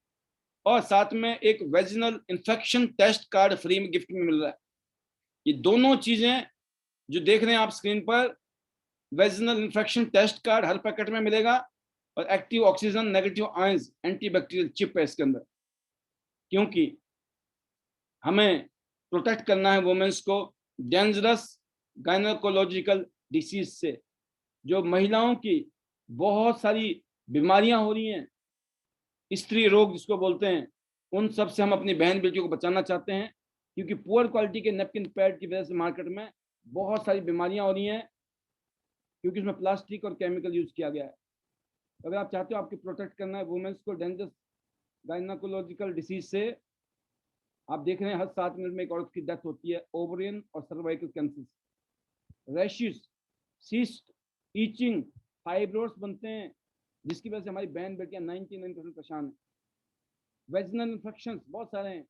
और साथ में एक vaginal infection test card free में गिफ्ट में मिल रहा है। ये दोनों चीजें जो देख रहे हैं आप स्क्रीन पर, वेजिनल इंफेक्शन टेस्ट कार्ड हर पैकेट में मिलेगा, और active oxygen negative ions anti bacterial chip है इसके अंदर। क्योंकि हमें प्रोटेक्ट करना है वुमेन्स को डेंजरस गायनोकोलॉजिकल डिसीज से, जो महिलाओं की बहुत सारी बीमारियां हो रही हैं, स्त्री रोग जिसको बोलते हैं, उन सब से हम अपनी बहन बेटियों को बचाना चाहते हैं। क्योंकि पुअर क्वालिटी के नेपकिन पैड की वजह से मार्केट में बहुत सारी बीमारियां हो रही हैं, क्योंकि उसमें प्लास्टिक और केमिकल यूज किया गया है। अगर आप चाहते हो आपकी प्रोटेक्ट करना है वुमेन्स को डेंजरस गायनोकोलॉजिकल डिसीज से, आप देख रहे हैं हर 7 मिनट में एक औरत की डेथ होती है ओवरियन और cervical cancer, rashes, cyst, itching, fibroids बनते हैं, जिसकी वजह से हमारी बहन बेटियां 99% परेशान है। वेजिनल इन्फेक्शंस बहुत सारे हैं,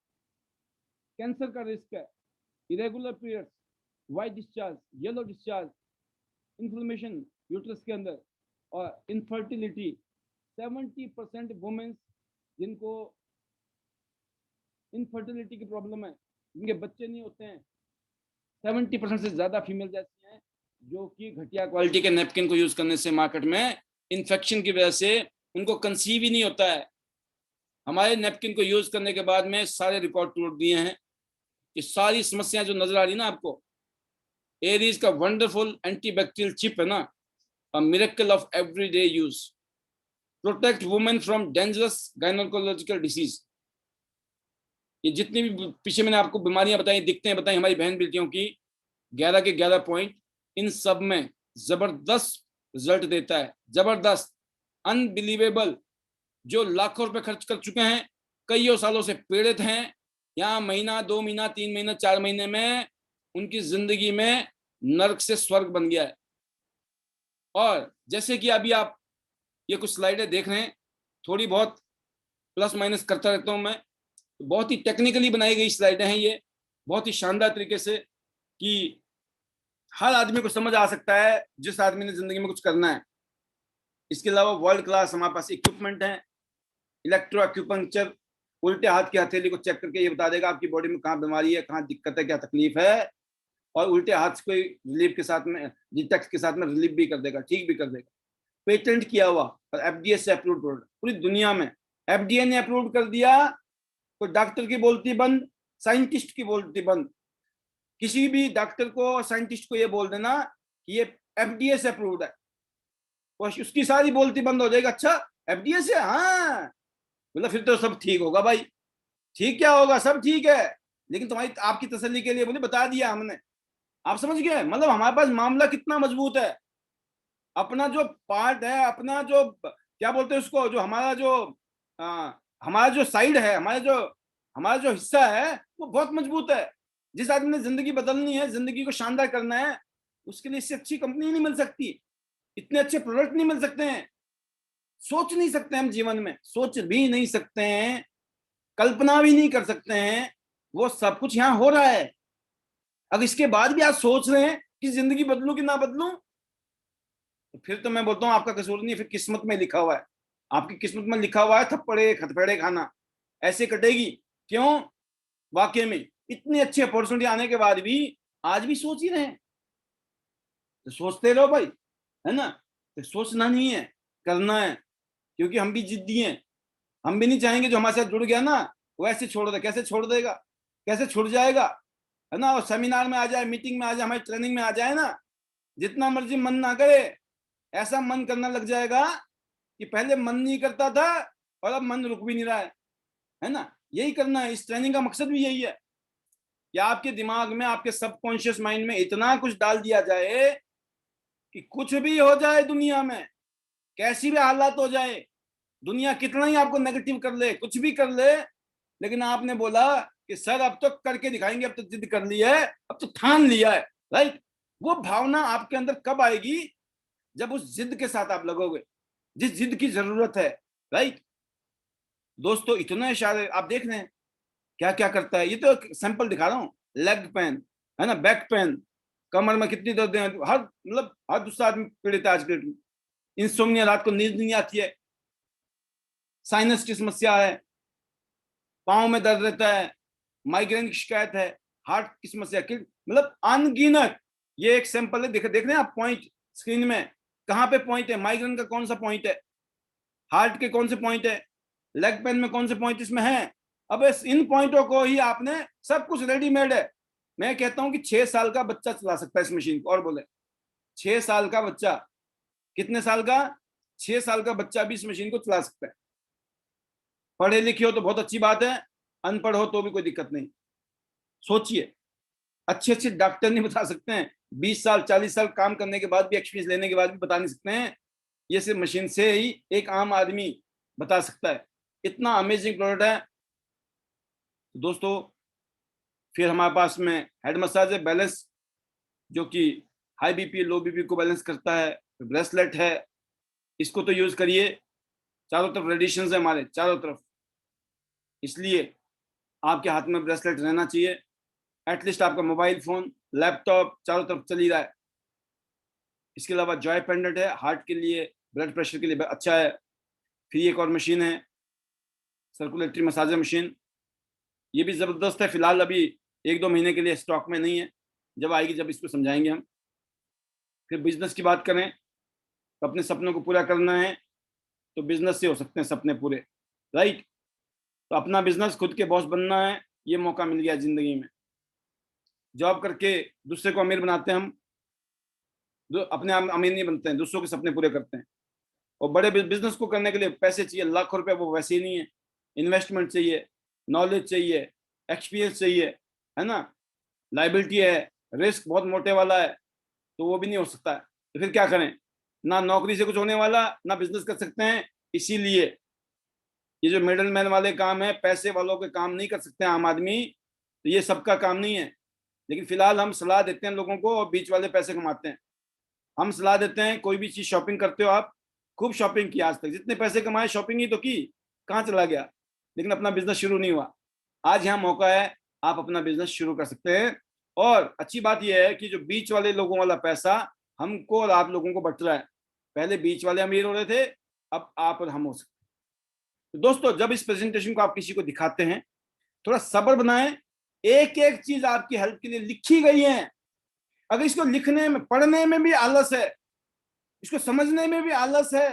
कैंसर का रिस्क है, irregular periods, white discharge, yellow discharge, inflammation uterus के अंदर, और इनफर्टिलिटी। 70% वुमेन्स जिनको इनफर्टिलिटी की प्रॉब्लम है, जिनके बच्चे नहीं होते हैं, 70% से ज्यादा फीमेल ऐसी हैं जो कि घटिया क्वालिटी के नैपकिन को यूज करने से मार्केट में इन्फेक्शन की वजह से उनको कंसीव ही नहीं होता है। हमारे नैपकिन को यूज करने के बाद में सारे रिकॉर्ड तोड़ दिए हैं। ये सारी समस्याएं जो नजर आ रही ना आपको, एरीज का वंडरफुल एंटीबैक्टीरियल चिप है ना, a miracle of everyday use, protect women from dangerous gynaecological disease. ये जितनी भी पीछे मैंने आपको बीमारियां बताई, दिक्कतें बताई हमारी बहन बेटियों की, 11 के 11 पॉइंट, इन सब में जबरदस्त रिजल्ट देता है, जबरदस्त, अनबिलीवेबल। जो लाखों रुपए खर्च कर चुके हैं, कईयों सालों से पीड़ित हैं, यहाँ महीना, 2 महीना, 3 महीना, 4 महीने में उनकी जिंदगी में नर्क से स्वर्ग बन गया है। और जैसे कि अभी आप ये कुछ स्लाइडें देख रहे हैं, थोड़ी बहुत प्लस माइनस करता रहता हूं मैं, बहुत ही टेक्निकली बनाई गई स्लाइडें हैं ये, बहुत ही शानदार तरीके से, कि हर आदमी को समझ आ सकता है जिस आदमी ने जिंदगी में कुछ करना है। इसके अलावा वर्ल्ड क्लास हमारे पास इक्विपमेंट है, इलेक्ट्रो एक्यूपंक्चर, उल्टे हाथ की हथेली को चेक करके ये बता देगा आपकी बॉडी में कहाँ बीमारी है, कहाँ दिक्कत है, क्या तकलीफ है, और उल्टे हाथ को रिलीफ के साथ में, डिटेक्ट के साथ में रिलीफ भी कर देगा, ठीक भी कर देगा। पेटेंट किया हुआ और एफडीए से अप्रूव्ड प्रोडक्ट पूरी दुनिया में, एफडीए ने अप्रूव कर दिया, तो डॉक्टर की बोलती बंद, साइंटिस्ट की बोलती बंद। किसी भी डॉक्टर को और साइंटिस्ट को ये बोल देना कि ये एफडीए से अप्रूव्ड है, तो उसकी सारी बोलती बंद हो जाएगी। अच्छा एफडीए से, हाँ, मतलब फिर तो सब ठीक होगा भाई। ठीक क्या होगा, सब ठीक है, लेकिन तुम्हारी आपकी तसल्ली के लिए बोले बता दिया हमने, आप समझ गए। मतलब हमारे पास मामला कितना मजबूत है, अपना जो पार्ट है, अपना जो क्या बोलते हैं उसको, जो हमारा जो साइड है, हमारा जो हिस्सा है, वो बहुत मजबूत है। जिस आदमी ने जिंदगी बदलनी है, जिंदगी को शानदार करना है, उसके लिए इससे अच्छी कंपनी नहीं मिल सकती, इतने अच्छे प्रोडक्ट नहीं मिल सकते हैं, सोच नहीं सकते हम जीवन में, सोच भी नहीं सकते हैं, कल्पना भी नहीं कर सकते हैं, वो सब कुछ यहाँ हो रहा है। अब इसके बाद भी आप सोच रहे हैं कि जिंदगी बदलूं कि ना बदलूं, तो फिर तो मैं बोलता हूँ आपका कसूर नहीं, फिर किस्मत में लिखा हुआ है। आपकी किस्मत में लिखा हुआ है थप्पड़े खतपड़े खाना, ऐसे कटेगी। क्यों? वाकई में इतनी अच्छी अपॉर्चुनिटी आने के बाद भी आज भी सोच ही रहे हैं, तो सोचते रहो भाई, है ना। तो सोचना नहीं है, करना है, क्योंकि हम भी जिद्दी हैं। हम भी नहीं चाहेंगे जो हमारे साथ जुड़ गया ना वो ऐसे छोड़ दे, कैसे छोड़ देगा, कैसे छुड़ जाएगा, है ना। और सेमिनार में आ जाए, मीटिंग में आ जाए, हमारी ट्रेनिंग में आ जाए ना, जितना मर्जी मन ना करे, ऐसा मन करना लग जाएगा कि पहले मन नहीं करता था और अब मन रुक भी नहीं रहा है ना। यही करना है, इस ट्रेनिंग का मकसद भी यही है कि आपके दिमाग में, आपके सबकॉन्शियस माइंड में इतना कुछ डाल दिया जाए कि कुछ भी हो जाए दुनिया में, कैसी भी हालात हो जाए, दुनिया कितना ही आपको नेगेटिव कर ले, कुछ भी कर ले, लेकिन आपने बोला कि सर अब तो करके दिखाएंगे, अब तो जिद कर ली है, अब तो ठान लिया है, राइट। वो भावना आपके अंदर कब आएगी? जब उस जिद के साथ आप लगोगे, जिस जिद की जरूरत है, राइट। दोस्तों इतना इशारे आप देख रहे हैं क्या क्या करता है। ये तो सैंपल दिखा रहा हूँ, लेग पेन, है ना, बैक पेन, कमर में कितनी दर्द है, हर मतलब हर दूसरा आदमी पीड़ित है आज के डेट में। इंसोम्निया, रात को नींद नहीं आती है, साइनस की समस्या है, पाँव में दर्द रहता है, माइग्रेन की शिकायत है, हार्ट की समस्या, मतलब अनगिनत। ये एक सैंपल है, देख रहे हैं आप पॉइंट स्क्रीन में, कहाँ पे पॉइंट है, माइग्रेन का कौन सा पॉइंट है, हार्ट के कौन से पॉइंट है, लेग पेन में कौन से पॉइंट इसमें है। अब इन पॉइंटों को ही आपने, सब कुछ रेडीमेड है, मैं कहता हूं कि 6 साल का बच्चा चला सकता है इस मशीन को। और बोले 6 साल का बच्चा, कितने साल का? 6 साल का बच्चा भी इस मशीन को चला सकता है। पढ़े लिखे हो तो बहुत अच्छी बात है, अनपढ़ हो तो भी कोई दिक्कत नहीं। सोचिए, अच्छे अच्छे डॉक्टर नहीं बता सकते हैं, 20 साल 40 साल काम करने के बाद भी, एक्सपीरियंस लेने के बाद भी बता नहीं सकते हैं। ये सिर्फ मशीन से ही एक आम आदमी बता सकता है। इतना अमेजिंग प्रोडक्ट है दोस्तों। फिर हमारे पास में हेड मसाज है, बैलेंस, जो कि हाई बीपी लो बीपी को बैलेंस करता है। ब्रेसलेट है, इसको तो यूज करिए, चारों तरफ रेडिएशन है हमारे चारों तरफ, इसलिए आपके हाथ में ब्रेसलेट रहना चाहिए। एटलीस्ट आपका मोबाइल फोन, लैपटॉप चारों तरफ चल ही रहा है। इसके अलावा जॉय पेंडेंट है, हार्ट के लिए, ब्लड प्रेशर के लिए अच्छा है। फिर एक और मशीन है, सर्कुलेटरी मसाजर मशीन, ये भी जबरदस्त है। फिलहाल अभी 1-2 महीने के लिए स्टॉक में नहीं है, जब आएगी जब इसको समझाएंगे हम। फिर बिजनेस की बात करें तो अपने सपनों को पूरा करना है तो बिजनेस से हो सकते हैं सपने पूरे, राइट। तो अपना बिजनेस, खुद के बॉस बनना है, ये मौका मिल गया जिंदगी में। जॉब करके दूसरे को अमीर बनाते हैं हम, अपने आप अमीर नहीं बनते हैं, दूसरों के सपने पूरे करते हैं। और बड़े बिजनेस को करने के लिए पैसे चाहिए, लाखों रुपए, वो वैसे ही नहीं है। इन्वेस्टमेंट चाहिए, नॉलेज चाहिए, एक्सपीरियंस चाहिए, है ना, लाइबिलिटी है, रिस्क बहुत मोटे वाला है, तो वो भी नहीं हो सकता है। तो फिर क्या करें? ना नौकरी से कुछ होने वाला, ना बिजनेस कर सकते हैं। इसीलिए ये जो मिडल मैन वाले काम है, पैसे वालों के काम नहीं कर सकते आम आदमी, तो ये सबका काम नहीं है। लेकिन फिलहाल हम सलाह देते हैं लोगों को, और बीच वाले पैसे कमाते हैं। हम सलाह देते हैं, कोई भी चीज शॉपिंग करते हो आप, खूब शॉपिंग की आज तक, जितने पैसे कमाए शॉपिंग ही तो की, कहाँ चला गया? लेकिन अपना बिजनेस शुरू नहीं हुआ। आज यहाँ मौका है, आप अपना बिजनेस शुरू कर सकते हैं। और अच्छी बात यह है कि जो बीच वाले लोगों वाला पैसा हमको और आप लोगों को बट रहा है। पहले बीच वाले अमीर हो रहे थे, अब आप और हम हो सकते हैं। तो दोस्तों, जब इस प्रेजेंटेशन को आप किसी को दिखाते हैं, थोड़ा सब्र बनाएं। एक एक चीज आपकी हेल्प के लिए लिखी गई है। अगर इसको लिखने में, पढ़ने में भी आलस है, इसको समझने में भी आलस है,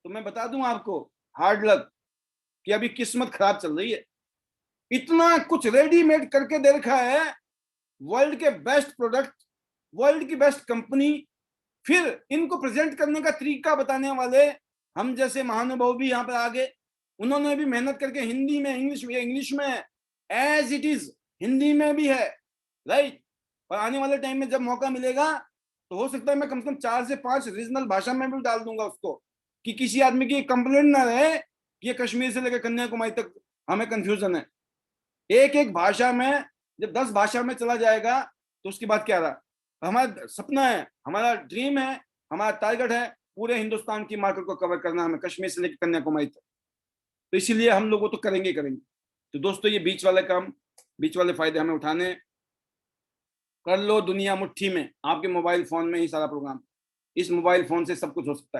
तो मैं बता दूं आपको, हार्ड लक, कि अभी किस्मत खराब चल रही है। इतना कुछ रेडीमेड करके दे रखा है, वर्ल्ड के बेस्ट प्रोडक्ट, वर्ल्ड की बेस्ट कंपनी, फिर इनको प्रेजेंट करने का तरीका बताने वाले हम जैसे महानुभाव भी यहाँ पर आ गए। उन्होंने भी मेहनत करके हिंदी में, इंग्लिश में, एज इट इज हिंदी में भी है, राइट। और आने वाले टाइम में जब मौका मिलेगा तो हो सकता है मैं कम से कम 4 से 5 रीजनल भाषा में भी डाल दूंगा उसको, कि किसी आदमी की कंप्लेंट ना रहे कि ये कश्मीर से लेकर कन्याकुमारी तक हमें कंफ्यूजन है। एक एक भाषा में, जब 10 भाषा में चला जाएगा तो उसके बाद क्या रहा? हमारा सपना है, हमारा ड्रीम है, हमारा टारगेट है, पूरे हिंदुस्तान की मार्केट को कवर करना हमें, कश्मीर से लेकर कन्याकुमारी तक। तो इसीलिए हम लोगों तो करेंगे करेंगे। तो दोस्तों, ये बीच वाले काम, बीच वाले फायदे हमें उठाने। कर लो दुनिया मुट्ठी में, आपके मोबाइल फोन में ही सारा प्रोग्राम। इस मोबाइल फोन से सब कुछ हो सकता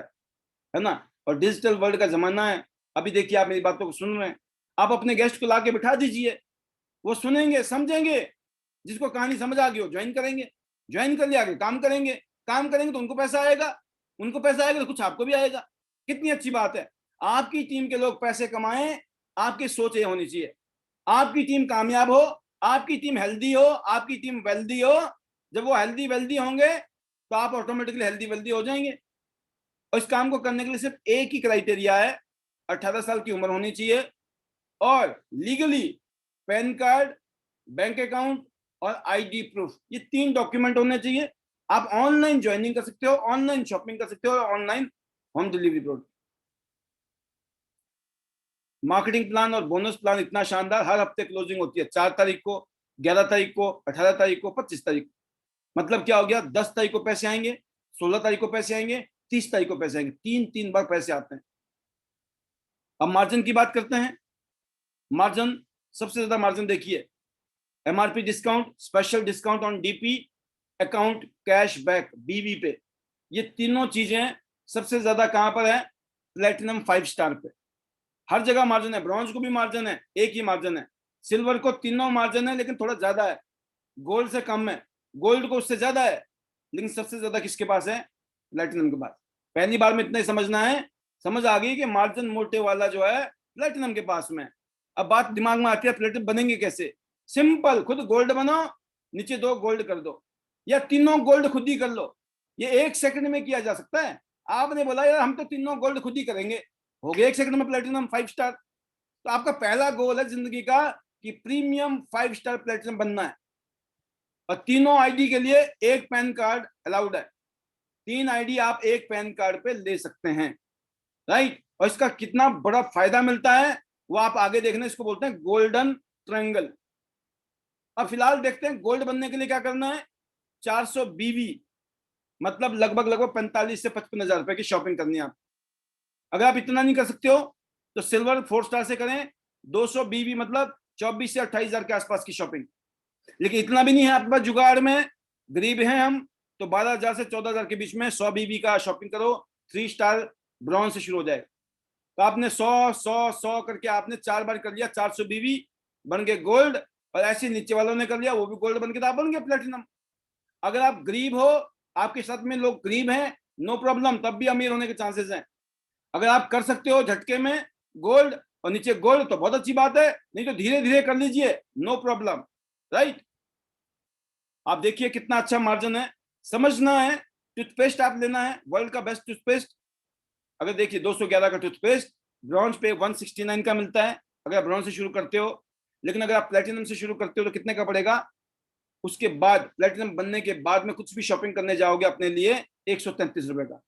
है ना। और डिजिटल वर्ल्ड का जमाना है। अभी देखिए, आप मेरी बातों को सुन रहे हैं, आप अपने गेस्ट को लाके बिठा दीजिए, वो सुनेंगे, समझेंगे। जिसको कहानी समझ आ गई हो ज्वाइन करेंगे, ज्वाइन कर लिया आगे काम करेंगे, काम करेंगे तो उनको पैसा आएगा, उनको पैसा आएगा तो कुछ आपको भी आएगा। कितनी अच्छी बात है। आपकी टीम के लोग पैसे कमाएं, आपकी सोच ये होनी चाहिए। आपकी टीम कामयाब हो, आपकी टीम हेल्दी हो, आपकी टीम वेल्दी हो। जब वो हेल्दी वेल्दी होंगे तो आप ऑटोमेटिकली हेल्दी वेल्दी हो जाएंगे। और इस काम को करने के लिए सिर्फ एक ही क्राइटेरिया है, 18 साल की उम्र होनी चाहिए, और legally pan card, bank account और आईडी प्रूफ, ये 3 डॉक्यूमेंट होने चाहिए। आप ऑनलाइन ज्वाइनिंग कर सकते हो, ऑनलाइन शॉपिंग कर सकते हो, और online home delivery product. Marketing plan और बोनस प्लान इतना शानदार, हर हफ्ते क्लोजिंग होती है, 4 तारीख को, 11 तारीख को, 18 तारीख को, 25 तारीख को। मतलब क्या हो गया? 10 तारीख को पैसे आएंगे, 16 तारीख को पैसे आएंगे, 30 तारीख को पैसे आएंगे, 3 बार पैसे आते हैं। अब मार्जिन की बात करते हैं। मार्जिन, सबसे ज्यादा मार्जिन देखिए, MRP discount, special discount on DP, account, cash back, बीवी पे। ये तीनों चीजें सबसे ज्यादा कहां पर है? प्लेटिनम 5 स्टार पे। हर जगह मार्जिन है। ब्रॉन्ज को भी मार्जिन है, एक ही मार्जिन है। सिल्वर को तीनों मार्जिन है, लेकिन थोड़ा ज्यादा है। गोल्ड से कम है, गोल्ड को उससे ज्यादा है, लेकिन सबसे ज्यादा किसके पास है? प्लेटिनम के पास। पहली बार में इतना ही समझना है, समझ आ गई कि मार्जिन मोटे वाला जो है प्लेटिनम के पास में। अब बात दिमाग में आती है, प्लेटिनम बनेंगे कैसे? सिंपल, खुद गोल्ड बनो, नीचे 2 गोल्ड कर दो, या तीनों गोल्ड खुद ही कर लो। ये 1 सेकंड में किया जा सकता है। आपने बोला यार हम तो तीनों गोल्ड खुद ही करेंगे, हो गया 1 सेकंड में प्लेटिनम 5 स्टार। तो आपका पहला गोल है जिंदगी का कि प्रीमियम 5 स्टार प्लेटिनम बनना है। और तीनों आईडी के लिए 1 पैन कार्ड अलाउड है। 3 आईडी आप 1 पैन कार्ड पे ले सकते हैं, राइट। और इसका कितना बड़ा फायदा मिलता है वो आप आगे देखना, इसको बोलते हैं गोल्डन ट्रायंगल। अब फिलहाल देखते हैं गोल्ड बनने के लिए क्या करना है। 400 बीवी, मतलब लगभग 45 से 55 हजार रुपए की शॉपिंग करनी है आप। अगर आप इतना नहीं कर सकते हो तो सिल्वर 4 स्टार से करें। 200 बीवी मतलब 24 से 28 हजार के आसपास की शॉपिंग। लेकिन इतना भी नहीं है आपके पास जुगाड़ में, गरीब हैं हम, तो 12,000 से 14,000 के बीच में 100 बीवी का शॉपिंग करो। 3 स्टार ब्रॉन्ज से शुरू हो जाए। तो आपने 100 करके आपने 4 बार कर लिया, 400 बीवी बन गए गोल्ड। और ऐसे नीचे वालों ने कर लिया, वो भी गोल्ड बन के, तो आप बन गए प्लेटिनम। अगर आप गरीब हो, आपके साथ में लोग गरीब हैं, नो प्रॉब्लम, तब भी अमीर होने के चांसेस हैं। अगर आप कर सकते हो झटके में गोल्ड और नीचे गोल्ड तो बहुत अच्छी बात है, नहीं तो धीरे धीरे कर लीजिए, नो प्रॉब्लम, राइट। आप देखिए कितना अच्छा मार्जिन है। समझना है, टूथपेस्ट आप लेना है वर्ल्ड का बेस्ट टूथपेस्ट। अगर देखिए 211 का टूथपेस्ट ब्रॉन्ज पे 169 का मिलता है अगर आप ब्रॉन्ज से शुरू करते हो। लेकिन अगर आप प्लेटिनम से शुरू करते हो तो कितने का पड़ेगा। उसके बाद प्लेटिनम बनने के बाद में कुछ भी शॉपिंग करने जाओगे अपने लिए 133 रुपए का।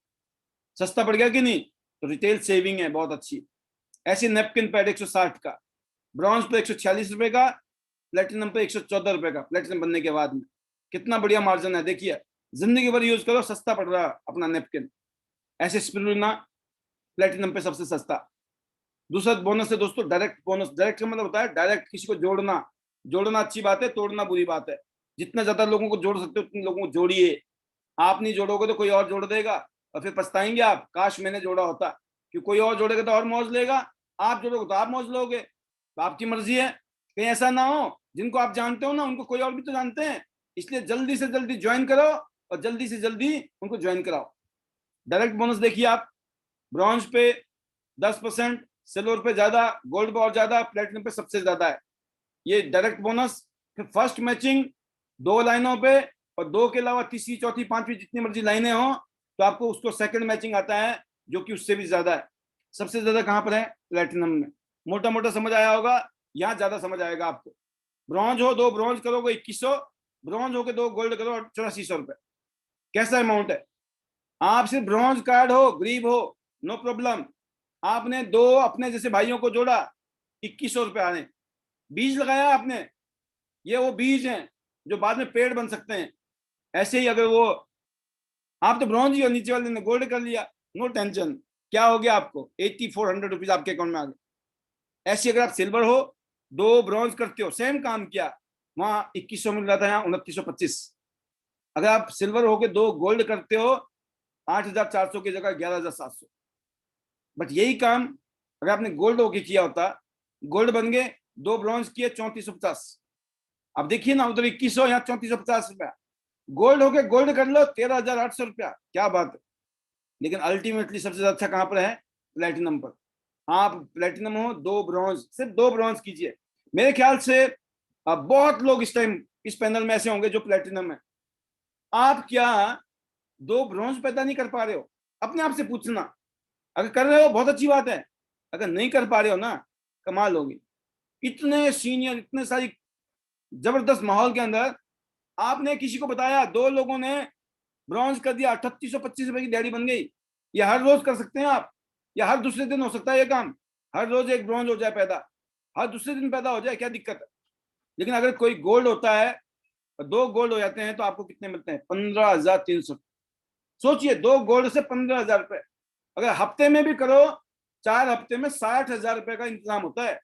सस्ता पड़ गया कि नहीं। तो रिटेल सेविंग है बहुत अच्छी। ऐसे नेपकिन पैड 160 का, ब्रॉन्ज पे 146 रुपए का, प्लेटिनम पे 114 रुपए का प्लेटिनम बनने के बाद में। कितना बढ़िया मार्जिन है, देखिए जिंदगी भर यूज करो, सस्ता पड़ रहा है अपना नेपकिन। ऐसे स्पिरुलिना प्लेटिनम पे सबसे सस्ता। दूसरा बोनस है दोस्तों डायरेक्ट बोनस। डायरेक्ट का मतलब होता है डायरेक्ट किसी को जोड़ना। जोड़ना अच्छी बात है, तोड़ना बुरी बात है। जितना ज्यादा लोगों को जोड़ सकते हो उतने लोगों को जोड़िए। आप नहीं जोड़ोगे तो कोई और जोड़ देगा और फिर पछताएंगे आप, काश मैंने जोड़ा होता। कि कोई और जोड़ेगा तो और मौज लेगा, आप जोड़ोगे तो आप मौज लोगे। तो आपकी मर्जी है। कहीं ऐसा ना हो जिनको आप जानते हो ना उनको कोई और भी तो जानते हैं। इसलिए जल्दी से जल्दी ज्वाइन करो और जल्दी से जल्दी उनको ज्वाइन कराओ। डायरेक्ट बोनस देखिए आप, ब्रॉन्ज पे 10%, सिल्वर पे ज्यादा, गोल्ड पे और ज्यादा, प्लेटिनम पे सबसे ज्यादा है ये डायरेक्ट बोनस। फिर फर्स्ट मैचिंग 2 लाइनों पे, और 2 के अलावा तीसरी चौथी पांचवी जितनी मर्जी लाइनें हो तो आपको उसको सेकंड मैचिंग आता है जो कि उससे भी ज्यादा है। सबसे ज्यादा कहां पर है, प्लेटिनम में। मोटा मोटा समझ आया होगा, यहाँ ज्यादा समझ आएगा आपको। ब्रॉन्ज हो 2 ब्रॉन्ज करोगे 2100, ब्रॉन्ज हो के 2 गोल्ड करो 8400 रुपए। कैसा अमाउंट है। आप सिर्फ ब्रॉन्ज कार्ड हो, गरीब हो, नो प्रॉब्लम। आपने 2 अपने जैसे भाइयों को जोड़ा, 2100 रुपए आ रहे। बीज लगाया आपने, ये वो बीज हैं जो बाद में पेड़ बन सकते हैं। ऐसे ही अगर वो आप तो ब्रॉन्ज ही हो, नीचे वाले ने गोल्ड कर लिया, नो टेंशन। क्या हो गया आपको 8400 रुपीज आपके अकाउंट में आ गए। ऐसे अगर आप सिल्वर हो, 2 ब्रॉन्ज करते हो, सेम काम किया, वहां 2100 मिल रहा था, यहाँ 2925। अगर आप सिल्वर होके 2 गोल्ड करते हो 8400 की जगह 11700। बट यही काम अगर आपने गोल्ड होके किया होता, गोल्ड बन गए, 2 ब्रॉन्ज किए 3450। अब देखिए ना उधर 2100, यहाँ 3450 रुपया। गोल्ड होके गोल्ड कर लो 13,800 रुपया, क्या बात है। लेकिन अल्टीमेटली सबसे अच्छा कहां पर है, प्लेटिनम पर। आप प्लेटिनम हो, 2 ब्रॉन्ज, सिर्फ 2 ब्रॉन्ज कीजिए। मेरे ख्याल से अब बहुत लोग इस टाइम इस पैनल में ऐसे होंगे जो प्लेटिनम है। आप क्या 2 ब्रॉन्ज पैदा नहीं कर पा रहे हो, अपने आप से पूछना। अगर कर रहे हो बहुत अच्छी बात है, अगर नहीं कर पा रहे हो ना, कमाल होगी। इतने सीनियर, इतने सारी जबरदस्त माहौल के अंदर आपने किसी को बताया, 2 लोगों ने ब्रॉन्ज कर दिया, 3825 रुपए की दिहाड़ी बन गई। ये हर रोज कर सकते हैं आप, या हर दूसरे दिन हो सकता है ये काम। हर रोज एक ब्रॉन्ज हो जाए पैदा, हर दूसरे दिन पैदा हो जाए, क्या दिक्कत है। लेकिन अगर कोई गोल्ड होता है और 2 गोल्ड हो जाते हैं तो आपको कितने मिलते हैं, 15,300। सोचिए 2 गोल्ड से 15,000 रुपए। अगर हफ्ते में भी करो, 4 हफ्ते में 60,000 रुपए का इंतजाम होता है।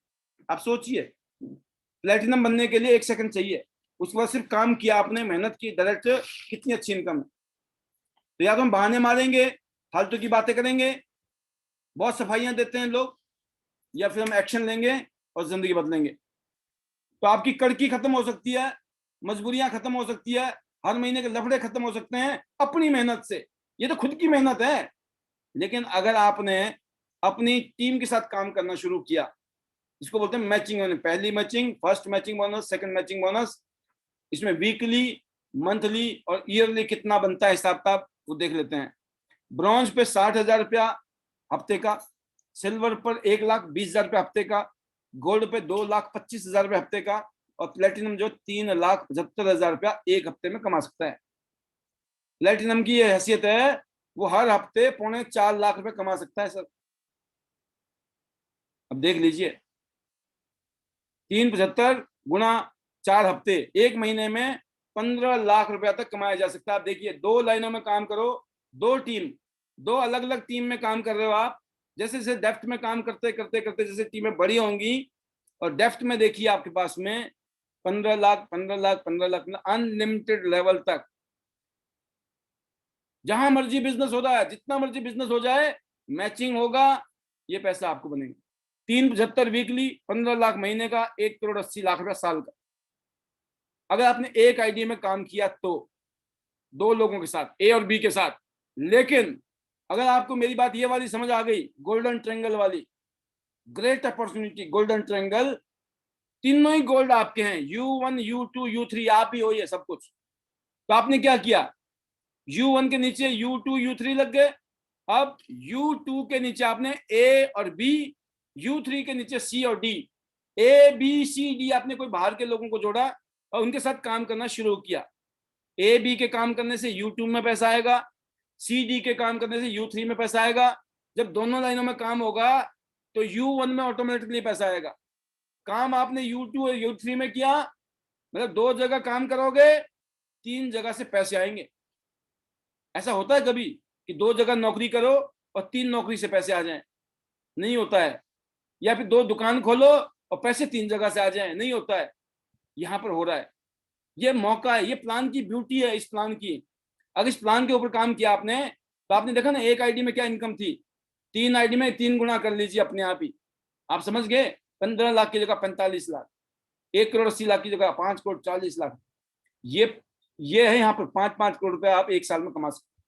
आप सोचिए, प्लेटिनम बनने के लिए 1 सेकंड चाहिए, उसके बाद सिर्फ काम किया आपने, मेहनत की, डायरेक्ट कितनी अच्छी इनकम है। तो या तो हम बहाने मारेंगे, फालतू की बातें करेंगे, बहुत सफाइयां देते हैं लोग, या फिर हम एक्शन लेंगे और जिंदगी बदलेंगे। तो आपकी कड़की खत्म हो सकती है, मजबूरियां खत्म हो सकती है, हर महीने के लफड़े खत्म हो सकते हैं अपनी मेहनत से। ये तो खुद की मेहनत है। लेकिन अगर आपने अपनी टीम के साथ काम करना शुरू किया, इसको बोलते हैं मैचिंग बोनस। पहली matching, first matching bonus, second matching bonus. इसमें वीकली, मंथली और ईयरली कितना बनता है हिसाब किताब वो देख लेते हैं। ब्रॉन्ज पे 60,000 रुपया हफ्ते का, सिल्वर पर 1,20,000 रुपया हफ्ते का, गोल्ड पे 2,25,000 रुपये हफ्ते का, और प्लेटिनम जो 3,75,000 रुपया एक हफ्ते में कमा सकता है। प्लेटिनम की ये हैसियत है, वो हर हफ्ते 4.25 लाख रुपए कमा सकता है सर। अब देख लीजिए, 375 गुणा 4 हफ्ते, एक महीने में 15 लाख रुपया तक कमाया जा सकता है। आप देखिए, 2 लाइनों में काम करो, 2 टीम, 2 अलग अलग टीम में काम कर रहे हो आप। जैसे जैसे डेप्थ में काम करते करते करते जैसे टीमें बड़ी होंगी, और डेप्थ में देखिए आपके पास में 15 लाख 15 लाख 15 लाख अनलिमिटेड लेवल तक, जहां मर्जी बिजनेस हो रहा है, जितना मर्जी बिजनेस हो जाए, मैचिंग होगा, ये पैसा आपको बनेगा। 375 वीकली, 15 लाख महीने का, 1,80,00,000 रुपया साल का। अगर आपने एक आईडी में काम किया तो, 2 लोगों के साथ, ए और बी के साथ। लेकिन अगर आपको मेरी बात ये वाली समझ आ गई, गोल्डन ट्रायंगल वाली, ग्रेट अपॉर्चुनिटी, गोल्डन ट्रायंगल, तीनों ही गोल्ड आपके हैं, U1 U2 U3, आप ही हो ये सब कुछ। तो आपने क्या किया, U1 के नीचे U2 U3 लग गए। अब U2 के नीचे आपने A और B, U3 के नीचे C और D, A B C D, आपने कोई बाहर के लोगों को जोड़ा और उनके साथ काम करना शुरू किया। A B के काम करने से U2 में पैसा आएगा, C D के काम करने से U3 में पैसा आएगा। जब दोनों लाइनों में काम होगा तो U1 में ऑटोमेटिकली पैसा आएगा। काम आपने U2 और U3 में किया, मतलब 2 जगह काम करोगे, 3 जगह से पैसे आएंगे। ऐसा होता है कभी कि 2 जगह नौकरी करो और 3 नौकरी से पैसे आ जाएं? नहीं होता है। या फिर 2 दुकान खोलो और पैसे 3 जगह से आ जाएं? नहीं होता है। यहां पर हो रहा है। ये मौका है, ये प्लान की ब्यूटी है। इस प्लान की, अगर इस प्लान के ऊपर काम किया आपने, तो आपने देखा ना एक आईडी में क्या इनकम थी, 3 आईडी में 3 गुना कर लीजिए अपने आप ही। आप समझ गए, 15 लाख की जगह 45 लाख, 1,80,00,000 की जगह 5,40,00,000। ये है यहाँ पर 5-5 करोड़ रुपए आप एक साल में कमा सकते।